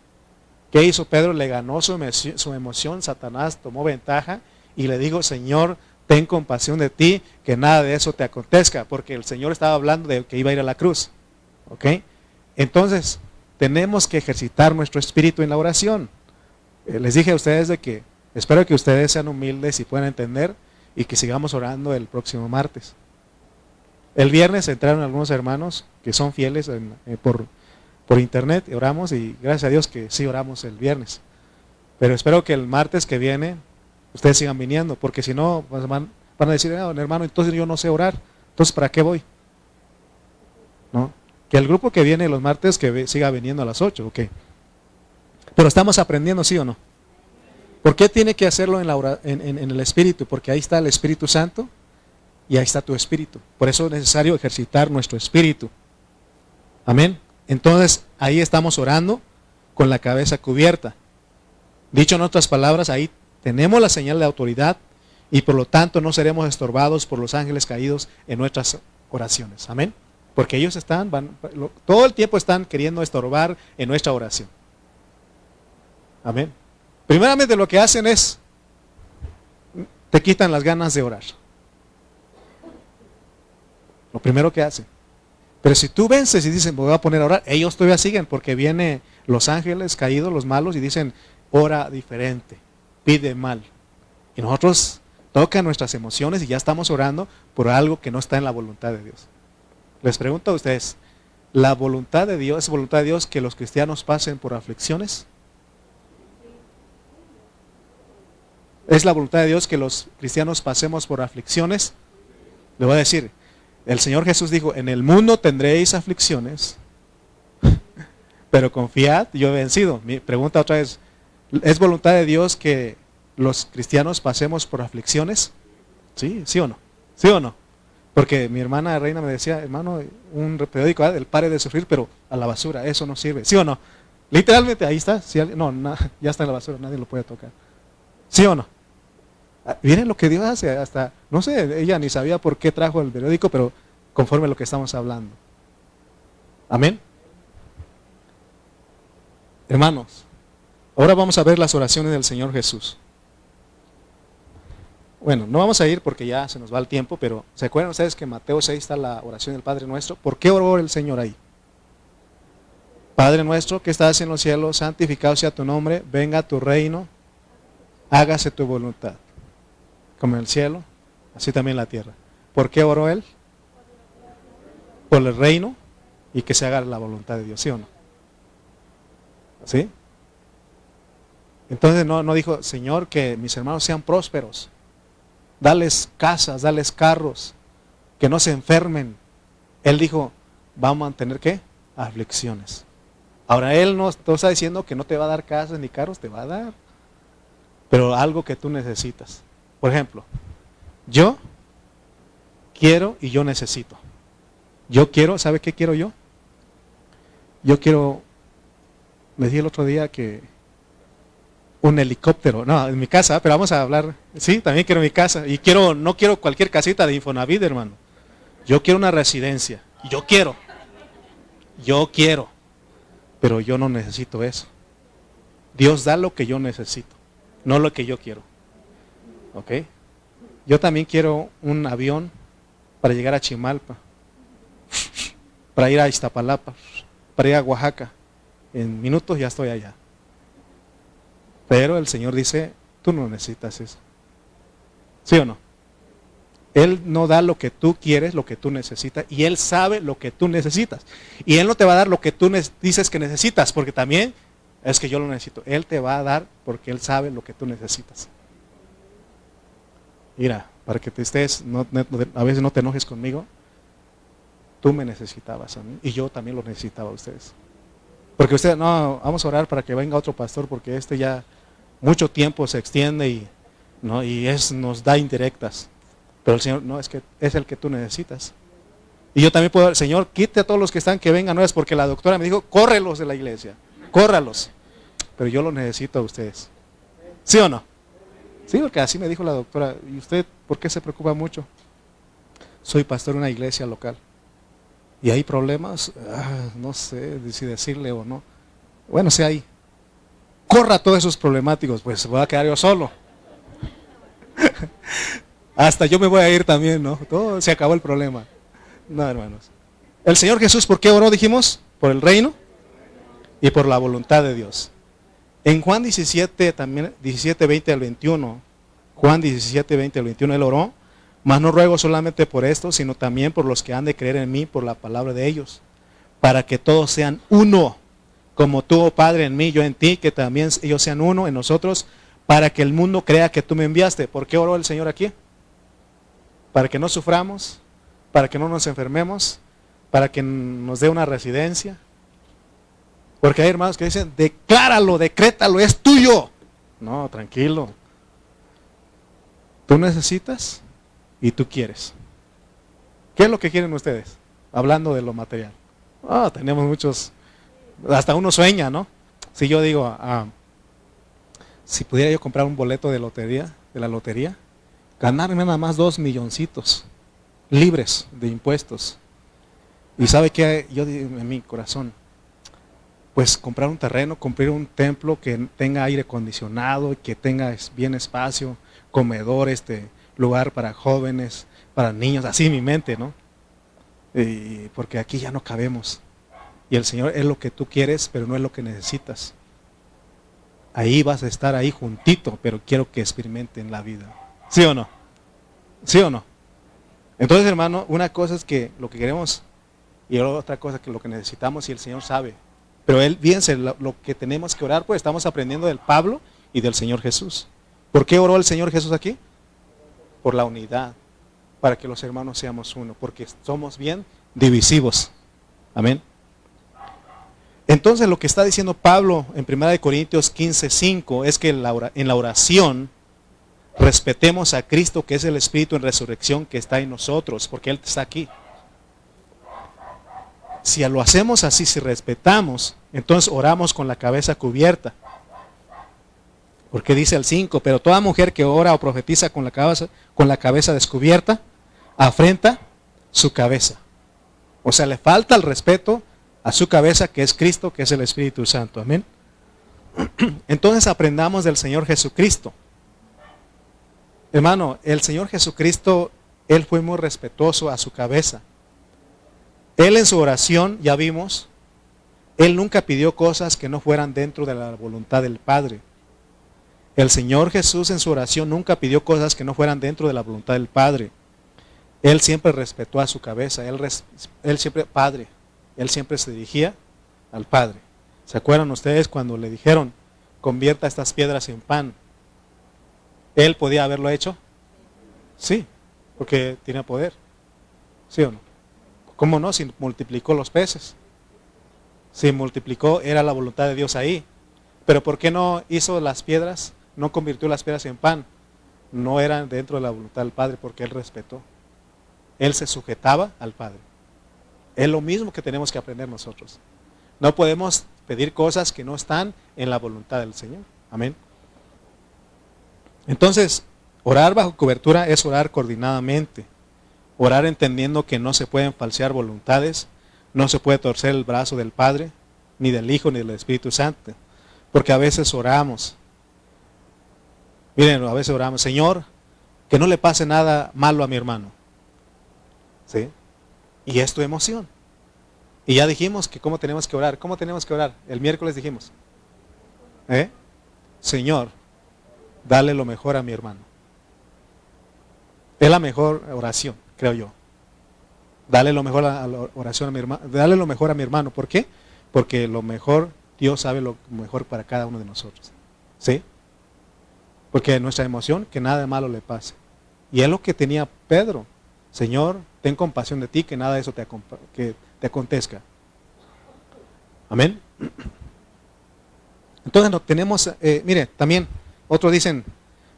¿Qué hizo Pedro? Le ganó su emoción, Satanás tomó ventaja y le dijo, Señor, ten compasión de ti, que nada de eso te acontezca, porque el Señor estaba hablando de que iba a ir a la cruz. ¿Ok? Entonces, tenemos que ejercitar nuestro espíritu en la oración. Les dije a ustedes de que espero que ustedes sean humildes y puedan entender y que sigamos orando el próximo martes. El viernes entraron algunos hermanos que son fieles por internet, oramos y gracias a Dios que sí oramos el viernes. Pero espero que el martes que viene ustedes sigan viniendo, porque si no pues van a decir, hermano, entonces yo no sé orar, entonces ¿para qué voy? ¿No? Que el grupo que viene los martes que siga viniendo a las 8, ok. Pero estamos aprendiendo, ¿sí o no? ¿Por qué tiene que hacerlo en el Espíritu? Porque ahí está el Espíritu Santo y ahí está tu espíritu. Por eso es necesario ejercitar nuestro espíritu. Amén. Entonces, ahí estamos orando con la cabeza cubierta. Dicho en otras palabras, ahí tenemos la señal de autoridad y por lo tanto no seremos estorbados por los ángeles caídos en nuestras oraciones. Amén. Porque ellos todo el tiempo están queriendo estorbar en nuestra oración. Amén. Primeramente lo que hacen es, te quitan las ganas de orar. Lo primero que hacen. Pero si tú vences y dices, me voy a poner a orar, ellos todavía siguen porque vienen los ángeles caídos, los malos, y dicen, ora diferente, pide mal. Y nosotros tocan nuestras emociones y ya estamos orando por algo que no está en la voluntad de Dios. Les pregunto a ustedes, ¿la voluntad de Dios es voluntad de Dios que los cristianos pasen por aflicciones? ¿Es la voluntad de Dios que los cristianos pasemos por aflicciones? Le voy a decir, el Señor Jesús dijo, en el mundo tendréis aflicciones, pero confiad, yo he vencido. Mi pregunta otra vez, ¿es voluntad de Dios que los cristianos pasemos por aflicciones? ¿Sí? ¿Sí o no? ¿Sí o no? Porque mi hermana Reina me decía, hermano, un periódico, el pare de sufrir, pero a la basura, eso no sirve. ¿Sí o no? Literalmente, ahí está. Ya está en la basura, nadie lo puede tocar. ¿Sí o no? Miren lo que Dios hace, hasta, no sé, ella ni sabía por qué trajo el periódico, pero conforme a lo que estamos hablando. Amén. Hermanos, ahora vamos a ver las oraciones del Señor Jesús. Bueno, no vamos a ir porque ya se nos va el tiempo, pero ¿se acuerdan ustedes que en Mateo 6 está la oración del Padre Nuestro? ¿Por qué oró el Señor ahí? Padre nuestro que estás en los cielos, santificado sea tu nombre, venga tu reino, hágase tu voluntad, como en el cielo, así también en la tierra. ¿Por qué oró él? Por el reino y que se haga la voluntad de Dios, ¿sí o no? ¿Sí? Entonces no dijo, Señor, que mis hermanos sean prósperos, dales casas, dales carros, que no se enfermen. Él dijo, vamos a tener ¿qué? Aflicciones. Ahora él no está diciendo que no te va a dar casas ni carros, te va a dar, pero algo que tú necesitas. Por ejemplo, yo quiero y yo necesito. Yo quiero, ¿sabe qué quiero yo? Yo quiero Les dije el otro día que un helicóptero, no, en mi casa, pero vamos a hablar, sí, también quiero mi casa, y no quiero cualquier casita de Infonavit, hermano. Yo quiero una residencia, y yo quiero, pero yo no necesito eso. Dios da lo que yo necesito, no lo que yo quiero. ¿Ok? Yo también quiero un avión para llegar a Chimalpa, para ir a Iztapalapa, para ir a Oaxaca. En minutos ya estoy allá. Pero el Señor dice, tú no necesitas eso. ¿Sí o no? Él no da lo que tú quieres, lo que tú necesitas, y Él sabe lo que tú necesitas. Y Él no te va a dar lo que tú dices que necesitas, porque también es que yo lo necesito. Él te va a dar porque Él sabe lo que tú necesitas. Mira, para que te estés, a veces no te enojes conmigo, tú me necesitabas a mí, y yo también lo necesitaba a ustedes. Porque ustedes, no, vamos a orar para que venga otro pastor, porque ya mucho tiempo se extiende y nos da indirectas. Pero el Señor, no, es que es el que tú necesitas. Y yo también puedo, Señor, quite a todos los que están, que vengan, no es porque la doctora me dijo, córrelos de la iglesia, córralos. Pero yo los necesito a ustedes. ¿Sí o no? Sí, porque así me dijo la doctora. ¿Y usted por qué se preocupa mucho? Soy pastor de una iglesia local. ¿Y hay problemas? No sé si decirle o no. Bueno, sí hay. Corra todos esos problemáticos, pues se va a quedar yo solo. Hasta yo me voy a ir también, ¿no? Todo se acabó el problema. No, hermanos. El Señor Jesús, ¿por qué oró? Dijimos, por el reino y por la voluntad de Dios. En Juan 17, también 17, 20 al 21, Juan 17, 20 al 21, Él oró, mas no ruego solamente por esto, sino también por los que han de creer en mí, por la palabra de ellos, para que todos sean uno, como tú, oh Padre, en mí, yo en ti, que también ellos sean uno en nosotros, para que el mundo crea que tú me enviaste. ¿Por qué oró el Señor aquí? Para que no suframos, para que no nos enfermemos, para que nos dé una residencia. Porque hay hermanos que dicen, decláralo, decrétalo, es tuyo. No, tranquilo. Tú necesitas y tú quieres. ¿Qué es lo que quieren ustedes? Hablando de lo material. Tenemos muchos, hasta uno sueña, ¿no? Si yo digo, si pudiera yo comprar un boleto de la lotería, ganarme nada más 2 milloncitos libres de impuestos. Y sabe que yo digo en mi corazón, pues comprar un terreno, comprar un templo que tenga aire acondicionado y que tenga bien espacio, comedor, lugar para jóvenes, para niños, así en mi mente, ¿no? Porque aquí ya no cabemos. Y el Señor es lo que tú quieres, pero no es lo que necesitas. Ahí vas a estar ahí juntito, pero quiero que experimenten la vida. ¿Sí o no? ¿Sí o no? Entonces, hermano, una cosa es que lo que queremos y otra cosa que lo que necesitamos y el Señor sabe. Pero fíjense, lo que tenemos que orar, pues estamos aprendiendo del Pablo y del Señor Jesús. ¿Por qué oró el Señor Jesús aquí? Por la unidad, para que los hermanos seamos uno, porque somos bien divisivos. Amén. Entonces lo que está diciendo Pablo en 1 Corintios 15:5 es que en la oración respetemos a Cristo, que es el Espíritu en resurrección que está en nosotros, porque Él está aquí. Si lo hacemos así, si respetamos, entonces oramos con la cabeza cubierta. Porque dice el 5, pero toda mujer que ora o profetiza con la cabeza descubierta, afrenta su cabeza. O sea, le falta el respeto a su cabeza, que es Cristo, que es el Espíritu Santo. Amén. Entonces aprendamos del Señor Jesucristo. Hermano, el Señor Jesucristo, Él fue muy respetuoso a su cabeza. Él en su oración, ya vimos, Él nunca pidió cosas que no fueran dentro de la voluntad del Padre. El Señor Jesús en su oración nunca pidió cosas que no fueran dentro de la voluntad del Padre. Él siempre respetó a su cabeza, Él siempre, Padre, Él siempre se dirigía al Padre. ¿Se acuerdan ustedes cuando le dijeron, convierta estas piedras en pan? ¿Él podía haberlo hecho? Sí, porque tiene poder. ¿Sí o no? ¿Cómo no? Si multiplicó los peces. Si multiplicó, era la voluntad de Dios ahí. Pero ¿por qué no hizo las piedras? No convirtió las piedras en pan. No eran dentro de la voluntad del Padre, porque Él respetó. Él se sujetaba al Padre. Es lo mismo que tenemos que aprender nosotros. No podemos pedir cosas que no están en la voluntad del Señor. Amén. Entonces, orar bajo cobertura es orar coordinadamente. Orar entendiendo que no se pueden falsear voluntades, no se puede torcer el brazo del Padre, ni del Hijo, ni del Espíritu Santo. Porque a veces oramos. Miren, a veces oramos, Señor, que no le pase nada malo a mi hermano. ¿Sí? Y es tu emoción. Y ya dijimos que cómo tenemos que orar. ¿Cómo tenemos que orar? El miércoles dijimos. Señor, dale lo mejor a mi hermano. Es la mejor oración, creo yo. Dale lo mejor a la oración a mi hermano. Dale lo mejor a mi hermano. ¿Por qué? Porque lo mejor, Dios sabe lo mejor para cada uno de nosotros. ¿Sí? Porque nuestra emoción, que nada de malo le pase. Y es lo que tenía Pedro. Señor, ten compasión de ti, que nada de eso te acontezca. Amén. Entonces no tenemos, mire, también otros dicen,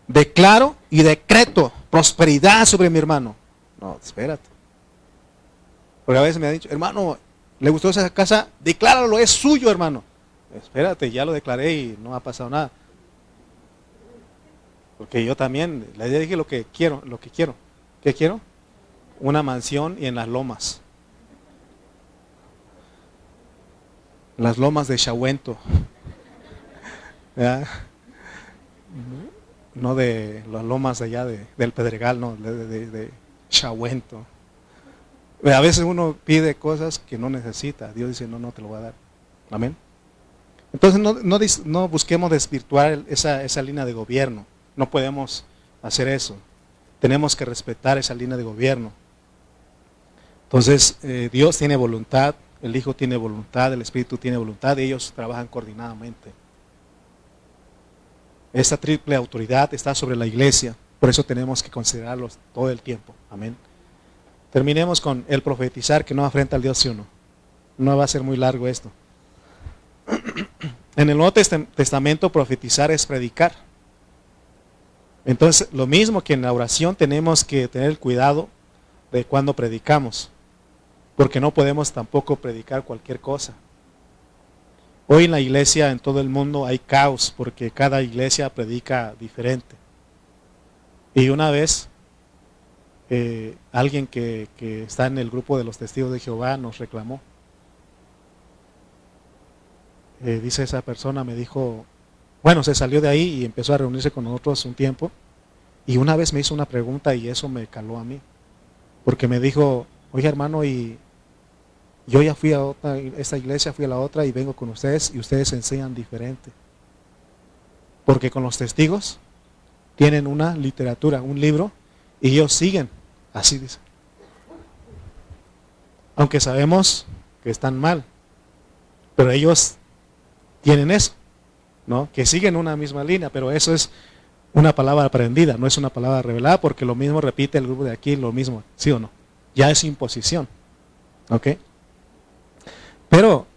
declaro y decreto prosperidad sobre mi hermano. No, espérate. Porque a veces me han dicho, hermano, ¿le gustó esa casa? Decláralo, es suyo, hermano. Espérate, ya lo declaré y no ha pasado nada. Porque yo también le dije lo que quiero. ¿Qué quiero? Una mansión y en las lomas. Las lomas de Chahuento. ¿Verdad? No de las lomas de allá del Pedregal, no, de Chahuento. A veces uno pide cosas que no necesita. Dios dice, no te lo voy a dar. Amén. Entonces no busquemos desvirtuar esa línea de gobierno. No podemos hacer eso. Tenemos que respetar esa línea de gobierno. Entonces, Dios tiene voluntad, el Hijo tiene voluntad, el Espíritu tiene voluntad, y ellos trabajan coordinadamente. Esta triple autoridad está sobre la iglesia, por eso tenemos que considerarlos todo el tiempo. Amén. Terminemos con el profetizar, que no afrenta al Dios sí o no. No va a ser muy largo esto. En el Nuevo Testamento, profetizar es predicar. Entonces, lo mismo que en la oración, tenemos que tener cuidado de cuando predicamos, porque no podemos tampoco predicar cualquier cosa. Hoy en la iglesia, en todo el mundo, hay caos, porque cada iglesia predica diferente. Y una vez, alguien que está en el grupo de los testigos de Jehová nos reclamó. Dice esa persona, me dijo, bueno, se salió de ahí y empezó a reunirse con nosotros un tiempo. Y una vez me hizo una pregunta y eso me caló a mí. Porque me dijo, oye hermano, y yo ya fui a esta iglesia, fui a la otra y vengo con ustedes y ustedes enseñan diferente. Porque con los testigos tienen una literatura, un libro, y ellos siguen, así dice. Aunque sabemos que están mal, pero ellos tienen eso, ¿no? Que siguen una misma línea, pero eso es una palabra aprendida, no es una palabra revelada, porque lo mismo repite el grupo de aquí, lo mismo, ¿sí o no? Ya es imposición, ¿ok? Pero,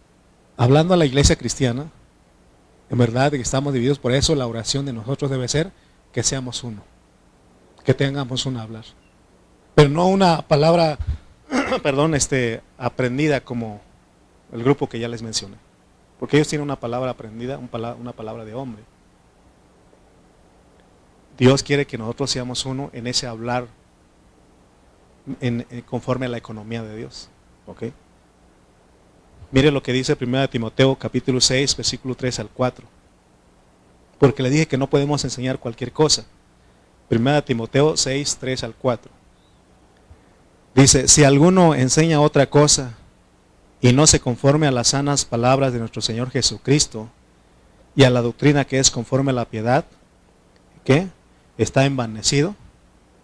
hablando a la iglesia cristiana, en verdad que estamos divididos, por eso la oración de nosotros debe ser que seamos uno, que tengamos un hablar. Pero no una palabra, perdón, aprendida como el grupo que ya les mencioné. Porque ellos tienen una palabra aprendida, una palabra de hombre. Dios quiere que nosotros seamos uno en ese hablar conforme a la economía de Dios. ¿Ok? Mire lo que dice 1 Timoteo capítulo 6, versículo 3 al 4. Porque le dije que no podemos enseñar cualquier cosa. 1 Timoteo 6, 3 al 4. Dice, si alguno enseña otra cosa y no se conforme a las sanas palabras de nuestro Señor Jesucristo y a la doctrina que es conforme a la piedad, ¿qué? Está envanecido,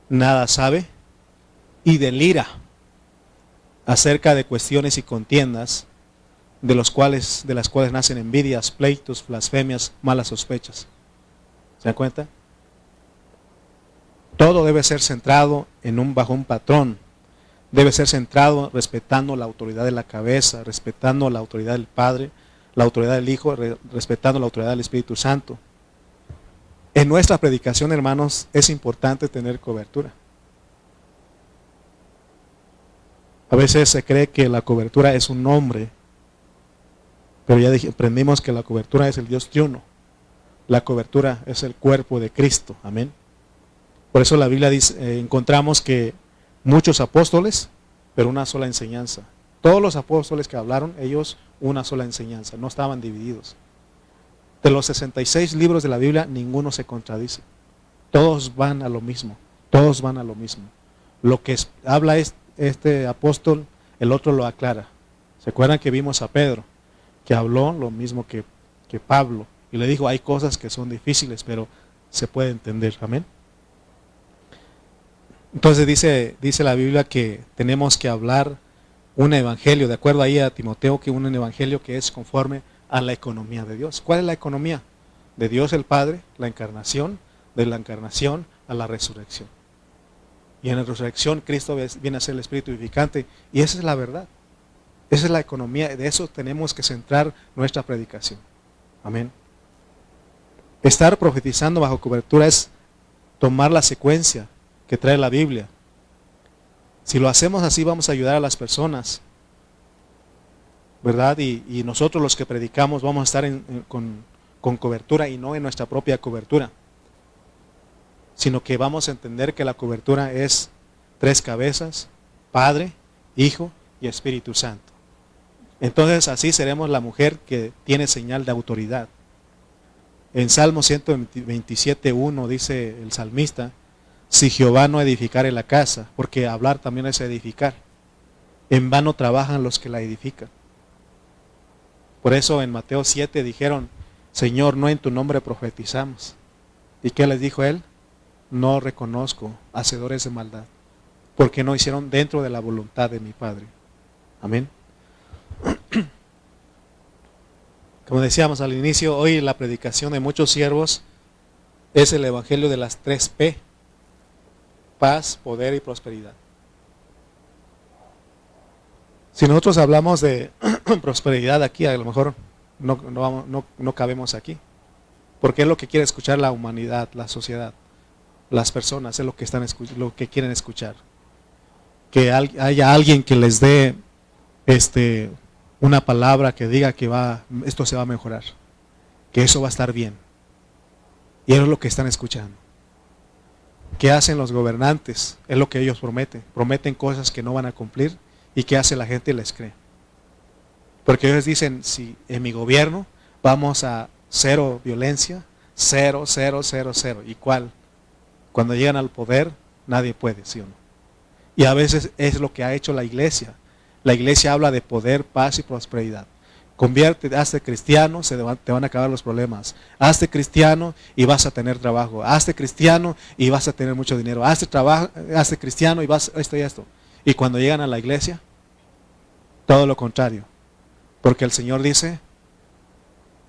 nada sabe y delira acerca de cuestiones y contiendas de las cuales nacen envidias, pleitos, blasfemias, malas sospechas. ¿Se dan cuenta? Todo debe ser centrado bajo un patrón. Debe ser centrado respetando la autoridad de la cabeza, respetando la autoridad del Padre, la autoridad del Hijo, respetando la autoridad del Espíritu Santo. En nuestra predicación, hermanos, es importante tener cobertura. A veces se cree que la cobertura es un nombre, Pero ya aprendimos que la cobertura es el Dios triuno. La cobertura es el cuerpo de Cristo. Amén. Por eso la Biblia dice, encontramos que muchos apóstoles, pero una sola enseñanza. Todos los apóstoles que hablaron, ellos una sola enseñanza, no estaban divididos. De los 66 libros de la Biblia, ninguno se contradice. Todos van a lo mismo, todos van a lo mismo. Lo que habla este apóstol, el otro lo aclara. ¿Se acuerdan que vimos a Pedro? Que habló lo mismo que Pablo. Y le dijo, hay cosas que son difíciles, pero se puede entender. Amén. Entonces dice la Biblia que tenemos que hablar un evangelio, de acuerdo ahí a Timoteo, que un evangelio que es conforme a la economía de Dios. ¿Cuál es la economía? De Dios el Padre, la encarnación, de la encarnación a la resurrección. Y en la resurrección Cristo viene a ser el Espíritu vivificante, y esa es la verdad. Esa es la economía, de eso tenemos que centrar nuestra predicación. Amén. Estar profetizando bajo cobertura es tomar la secuencia que trae la Biblia. Si lo hacemos así, vamos a ayudar a las personas, ¿verdad? Y nosotros los que predicamos vamos a estar con cobertura y no en nuestra propia cobertura, sino que vamos a entender que la cobertura es 3 cabezas, Padre, Hijo y Espíritu Santo. Entonces así seremos la mujer que tiene señal de autoridad. En Salmo 127:1 dice el salmista, si Jehová no edificare la casa, porque hablar también es edificar, en vano trabajan los que la edifican. Por eso en Mateo 7 dijeron, Señor, no en tu nombre profetizamos. ¿Y qué les dijo él? No reconozco hacedores de maldad, porque no hicieron dentro de la voluntad de mi Padre. Amén. Como decíamos al inicio, hoy la predicación de muchos siervos es el evangelio de las 3 P: paz, poder y prosperidad. Si nosotros hablamos de prosperidad aquí, a lo mejor no cabemos aquí, porque es lo que quiere escuchar la humanidad, la sociedad, las personas, es lo que quieren escuchar. Que haya alguien que les dé una palabra que diga que esto se va a mejorar, que eso va a estar bien. Y eso es lo que están escuchando. ¿Qué hacen los gobernantes? Es lo que ellos prometen. Prometen cosas que no van a cumplir. ¿Y qué hace la gente? Les cree. Porque ellos dicen, si en mi gobierno vamos a 0 violencia, 0, 0, 0, 0. ¿Y cuál? Cuando llegan al poder, nadie puede, ¿sí o no? Y a veces es lo que ha hecho la iglesia. La iglesia habla de poder, paz y prosperidad. Hazte cristiano, te van a acabar los problemas. Hazte cristiano y vas a tener trabajo. Hazte cristiano y vas a tener mucho dinero. Hazte cristiano y vas esto y esto. Y cuando llegan a la iglesia, todo lo contrario. Porque el Señor dice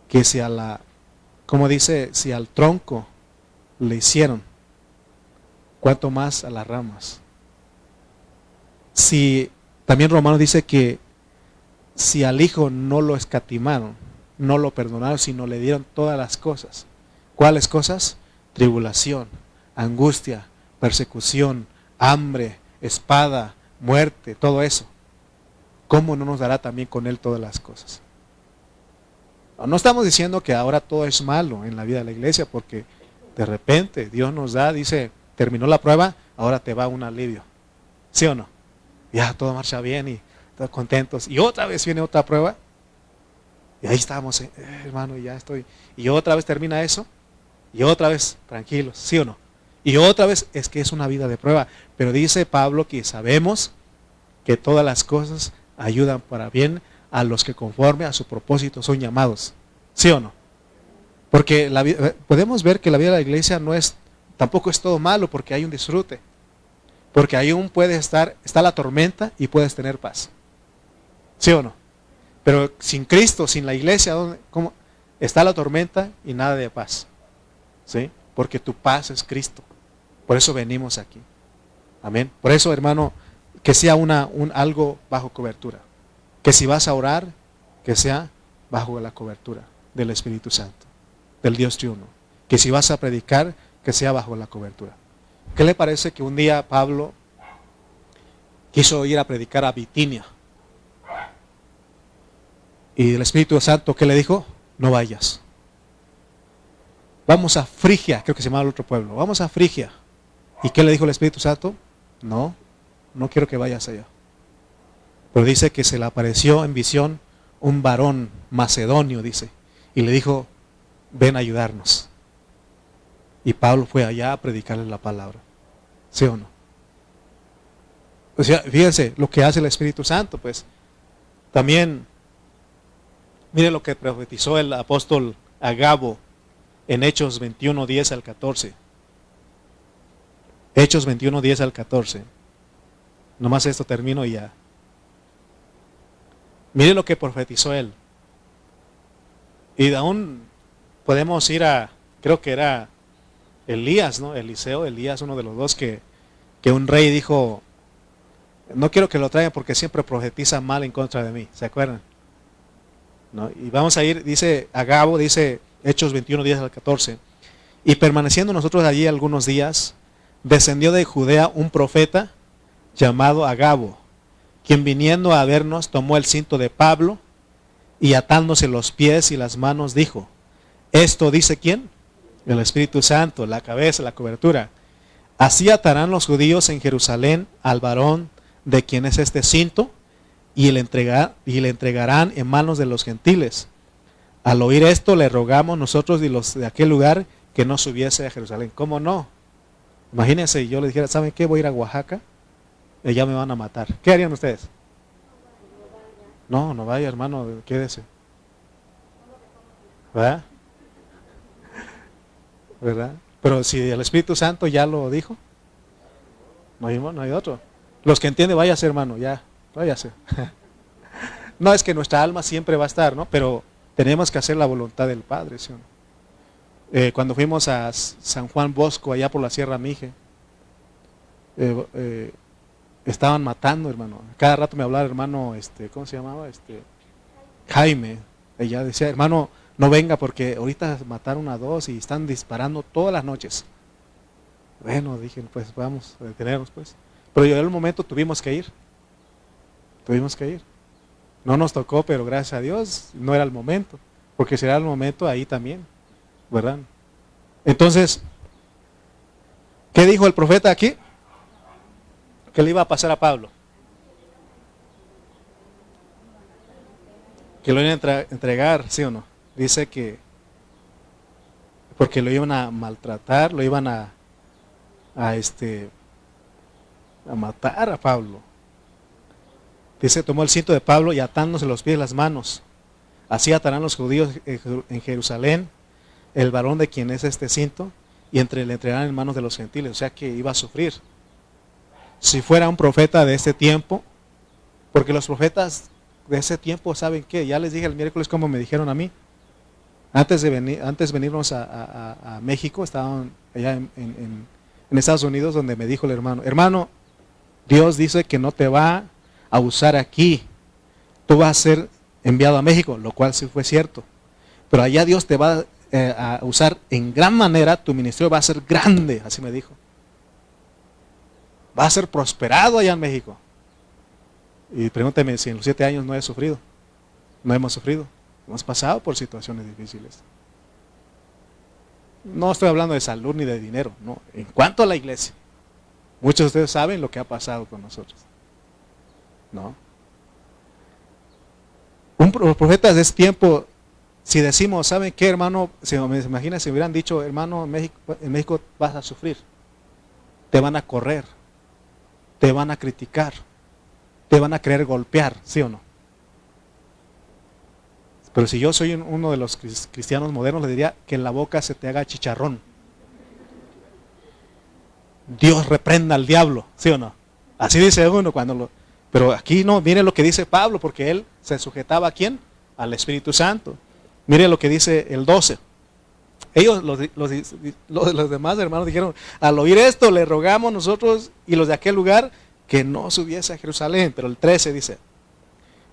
que si si al tronco le hicieron, ¿cuánto más a las ramas? También Romanos dice que si al Hijo no lo escatimaron, no lo perdonaron, sino le dieron todas las cosas. ¿Cuáles cosas? Tribulación, angustia, persecución, hambre, espada, muerte, todo eso. ¿Cómo no nos dará también con Él todas las cosas? No estamos diciendo que ahora todo es malo en la vida de la iglesia, porque de repente Dios nos dice, terminó la prueba, ahora te va un alivio. ¿Sí o no? Ya todo marcha bien y todos contentos. Y otra vez viene otra prueba. Y ahí estamos, hermano, y ya estoy. Y otra vez termina eso. Y otra vez tranquilos, ¿sí o no? Y otra vez es que es una vida de prueba. Pero dice Pablo que sabemos que todas las cosas ayudan para bien a los que conforme a su propósito son llamados. ¿Sí o no? Porque podemos ver que la vida de la iglesia tampoco es todo malo, porque hay un disfrute. Porque ahí aún está la tormenta y puedes tener paz. ¿Sí o no? Pero sin Cristo, sin la iglesia, ¿cómo? Está la tormenta y nada de paz. ¿Sí? Porque tu paz es Cristo. Por eso venimos aquí. Amén. Por eso, hermano, que sea algo bajo cobertura. Que si vas a orar, que sea bajo la cobertura del Espíritu Santo, del Dios triuno. Que si vas a predicar, que sea bajo la cobertura. ¿Qué le parece que un día Pablo quiso ir a predicar a Bitinia? Y el Espíritu Santo, ¿qué le dijo? No vayas. Vamos a Frigia, creo que se llamaba el otro pueblo. Vamos a Frigia. ¿Y qué le dijo el Espíritu Santo? No, no quiero que vayas allá. Pero dice que se le apareció en visión un varón macedonio, dice. Y le dijo, ven a ayudarnos. Y Pablo fue allá a predicarle la palabra. ¿Sí o no? O sea, fíjense lo que hace el Espíritu Santo, pues. También, mire lo que profetizó el apóstol Agabo en Hechos 21, 10 al 14. Hechos 21, 10 al 14. Nomás esto termino y ya. Mire lo que profetizó él. Y aún podemos ir a, creo que era Elías, ¿no? Eliseo, Elías, uno de los dos que un rey dijo, no quiero que lo traigan porque siempre profetiza mal en contra de mí. ¿Se acuerdan? ¿No? Y vamos a ir, dice Agabo, dice Hechos 21, 10 al 14. Y permaneciendo nosotros allí algunos días, descendió de Judea un profeta llamado Agabo, quien viniendo a vernos tomó el cinto de Pablo y atándose los pies y las manos dijo, esto dice ¿quién? El Espíritu Santo, la cabeza, la cobertura. Así atarán los judíos en Jerusalén al varón de quien es este cinto y le entregarán en manos de los gentiles. Al oír esto le rogamos nosotros y los de aquel lugar que no subiese a Jerusalén. ¿Cómo no? Imagínense, yo les dijera, ¿saben qué? Voy a ir a Oaxaca y ya me van a matar. ¿Qué harían ustedes? No, no vaya, hermano, quédese. ¿Verdad? ¿Verdad? Pero si el Espíritu Santo ya lo dijo, no hay otro. Los que entienden, váyase, hermano, ya, váyase. No es que nuestra alma siempre va a estar, ¿no? Pero tenemos que hacer la voluntad del Padre, ¿sí o no? Cuando fuimos a San Juan Bosco, allá por la Sierra Mije, estaban matando, hermano. Cada rato me hablaba el hermano, ¿cómo se llamaba? Jaime. Ella decía, hermano, no venga porque ahorita mataron a 2 y están disparando todas las noches. Bueno, dije, pues vamos a detenernos, pues. Pero en un momento tuvimos que ir. No nos tocó, pero gracias a Dios no era el momento. Porque si era el momento, ahí también. ¿Verdad? Entonces, ¿qué dijo el profeta aquí? ¿Qué le iba a pasar a Pablo? Que lo iban a entregar, ¿sí o no? Dice que porque lo iban a maltratar, lo iban a matar a Pablo. Dice, tomó el cinto de Pablo y atándose los pies y las manos. Así atarán los judíos en Jerusalén el varón de quien es este cinto y le entregarán en manos de los gentiles. O sea que iba a sufrir. Si fuera un profeta de este tiempo, porque los profetas de ese tiempo, ¿saben qué? Ya les dije el miércoles como me dijeron a mí. Antes de venirnos a México, estaban allá en Estados Unidos, donde me dijo el hermano, Dios dice que no te va a usar aquí, tú vas a ser enviado a México, lo cual sí fue cierto, pero allá Dios te va a usar en gran manera, tu ministerio va a ser grande, así me dijo, va a ser prosperado allá en México. Y pregúnteme si en los 7 años no he sufrido, no hemos sufrido, hemos pasado por situaciones difíciles. No estoy hablando de salud ni de dinero, no. En cuanto a la iglesia, muchos de ustedes saben lo que ha pasado con nosotros, ¿no? Los profetas de ese tiempo, si decimos, ¿saben qué, hermano? Si me imagina si hubieran dicho, hermano, en México vas a sufrir, te van a correr, te van a criticar, te van a querer golpear, ¿sí o no? Pero si yo soy uno de los cristianos modernos, le diría que en la boca se te haga chicharrón. Dios reprenda al diablo, ¿sí o no? Así dice uno cuando lo... Pero aquí no, mire lo que dice Pablo, porque él se sujetaba ¿a quién? Al Espíritu Santo. Mire lo que dice el 12. Ellos, los demás hermanos dijeron, al oír esto le rogamos nosotros y los de aquel lugar que no subiese a Jerusalén. Pero el 13 dice,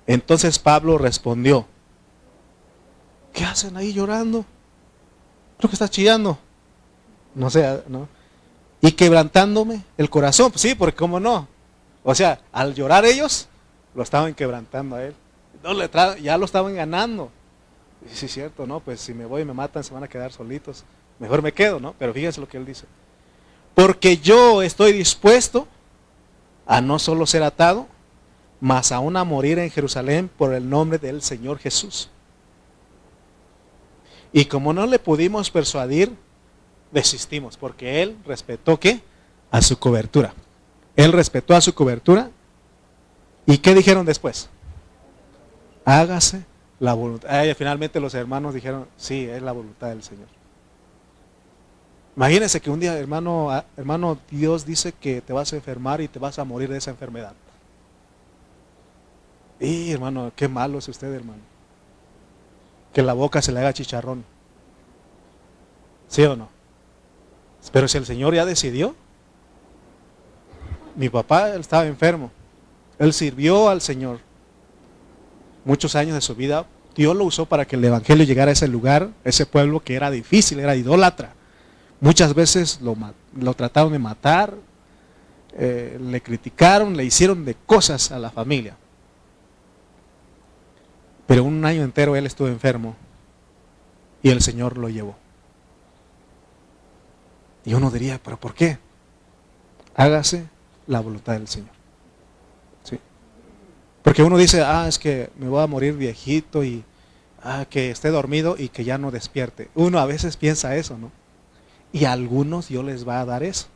entonces Pablo respondió, ¿qué hacen ahí llorando? Creo que está chillando. No sé, ¿no? Y quebrantándome el corazón. Pues sí, porque cómo no. O sea, al llorar ellos, lo estaban quebrantando a él. No, ya lo estaban ganando. Y sí, es cierto, ¿no? Pues si me voy y me matan, se van a quedar solitos. Mejor me quedo, ¿no? Pero fíjense lo que él dice. Porque yo estoy dispuesto a no solo ser atado, mas aún a morir en Jerusalén por el nombre del Señor Jesús. Y como no le pudimos persuadir, desistimos, porque él respetó, ¿qué? A su cobertura. Él respetó a su cobertura. ¿Y qué dijeron después? Hágase la voluntad. Finalmente los hermanos dijeron, sí, es la voluntad del Señor. Imagínense que un día, hermano, Dios dice que te vas a enfermar y te vas a morir de esa enfermedad. Y hermano, qué malo es usted, hermano. Que la boca se le haga chicharrón. ¿Sí o no? Pero si el Señor ya decidió. Mi papá, él estaba enfermo. Él sirvió al Señor muchos años de su vida. Dios lo usó para que el evangelio llegara a ese lugar, ese pueblo que era difícil, era idólatra. Muchas veces lo trataron de matar, le criticaron, le hicieron de cosas a la familia. Pero un año entero él estuvo enfermo y el Señor lo llevó. Y uno diría, ¿pero por qué? Hágase la voluntad del Señor. ¿Sí? Porque uno dice, es que me voy a morir viejito y que esté dormido y que ya no despierte. Uno a veces piensa eso, ¿no? Y a algunos Dios les va a dar eso.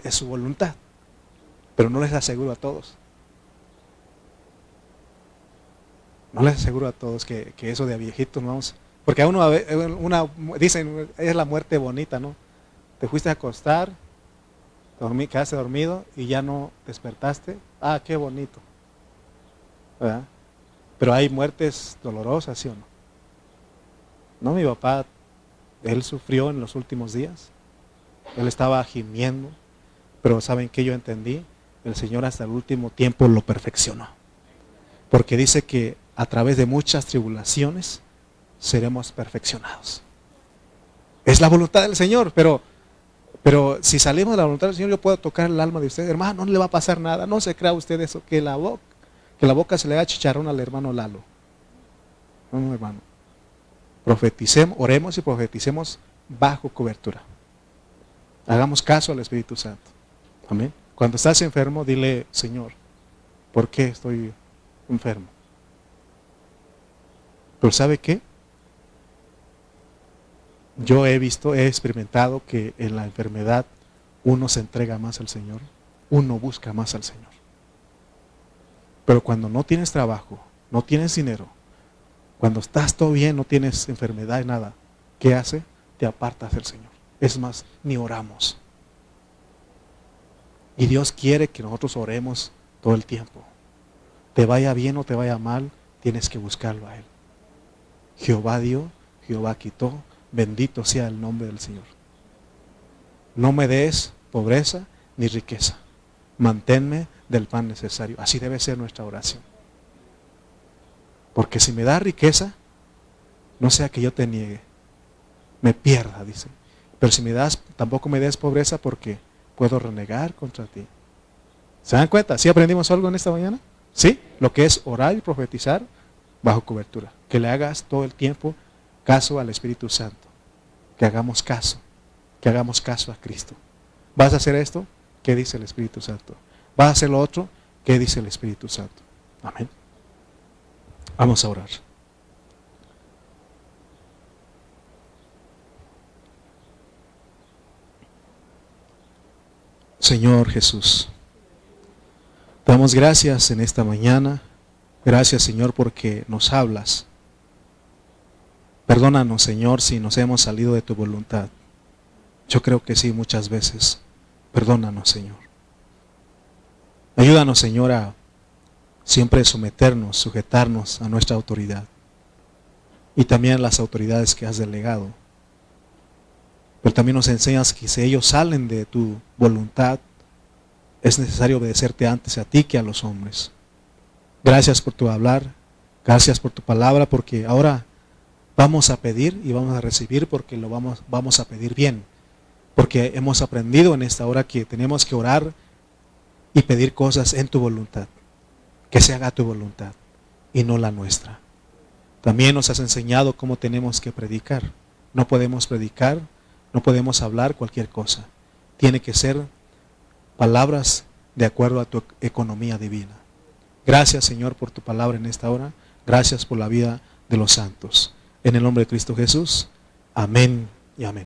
Es su voluntad. Pero no les aseguro a todos. No les aseguro a todos que eso de viejito no vamos. Porque a uno dicen, es la muerte bonita, ¿no? Te fuiste a acostar, quedaste dormido y ya no despertaste. Qué bonito. ¿Verdad? Pero hay muertes dolorosas, ¿sí o no? No, mi papá, él sufrió en los últimos días. Él estaba gimiendo. Pero ¿saben qué yo entendí? El Señor hasta el último tiempo lo perfeccionó. Porque dice que a través de muchas tribulaciones seremos perfeccionados. Es la voluntad del Señor, pero si salimos de la voluntad del Señor, yo puedo tocar el alma de usted. Hermano, no le va a pasar nada. No se crea usted eso, que la boca se le haga chicharrón al hermano Lalo. No, hermano. Profeticemos, oremos y profeticemos bajo cobertura. Hagamos caso al Espíritu Santo. Amén. Cuando estás enfermo, dile, Señor, ¿por qué estoy enfermo? Pero ¿sabe qué? Yo he experimentado que en la enfermedad uno se entrega más al Señor, uno busca más al Señor. Pero cuando no tienes trabajo, no tienes dinero, cuando estás todo bien, no tienes enfermedad y nada, ¿qué hace? Te apartas del Señor. Es más, ni oramos. Y Dios quiere que nosotros oremos todo el tiempo. Te vaya bien o te vaya mal, tienes que buscarlo a Él. Jehová dio, Jehová quitó, bendito sea el nombre del Señor. No me des pobreza ni riqueza. Manténme del pan necesario. Así debe ser nuestra oración. Porque si me da riqueza, no sea que yo te niegue, me pierda, dice. Pero si me das, tampoco me des pobreza porque puedo renegar contra ti. ¿Se dan cuenta? ¿Sí aprendimos algo en esta mañana? ¿Sí? Lo que es orar y profetizar bajo cobertura. Que le hagas todo el tiempo caso al Espíritu Santo. Que hagamos caso a Cristo. ¿Vas a hacer esto? ¿Qué dice el Espíritu Santo? ¿Vas a hacer lo otro? ¿Qué dice el Espíritu Santo? Amén. Vamos a orar. Señor Jesús, te damos gracias en esta mañana. Gracias, Señor, porque nos hablas. Perdónanos, Señor, si nos hemos salido de tu voluntad. Yo creo que sí, muchas veces. Perdónanos, Señor. Ayúdanos, Señor, a siempre someternos, sujetarnos a nuestra autoridad. Y también a las autoridades que has delegado. Pero también nos enseñas que si ellos salen de tu voluntad, es necesario obedecerte antes a ti que a los hombres. Gracias por tu hablar, gracias por tu palabra, porque ahora vamos a pedir y vamos a recibir porque lo vamos a pedir bien. Porque hemos aprendido en esta hora que tenemos que orar y pedir cosas en tu voluntad. Que se haga tu voluntad. y no la nuestra. También nos has enseñado cómo tenemos que predicar. No podemos predicar, no podemos hablar cualquier cosa. Tiene que ser palabras de acuerdo a tu economía divina. Gracias, Señor, por tu palabra en esta hora. Gracias por la vida de los santos. En el nombre de Cristo Jesús. Amén y amén.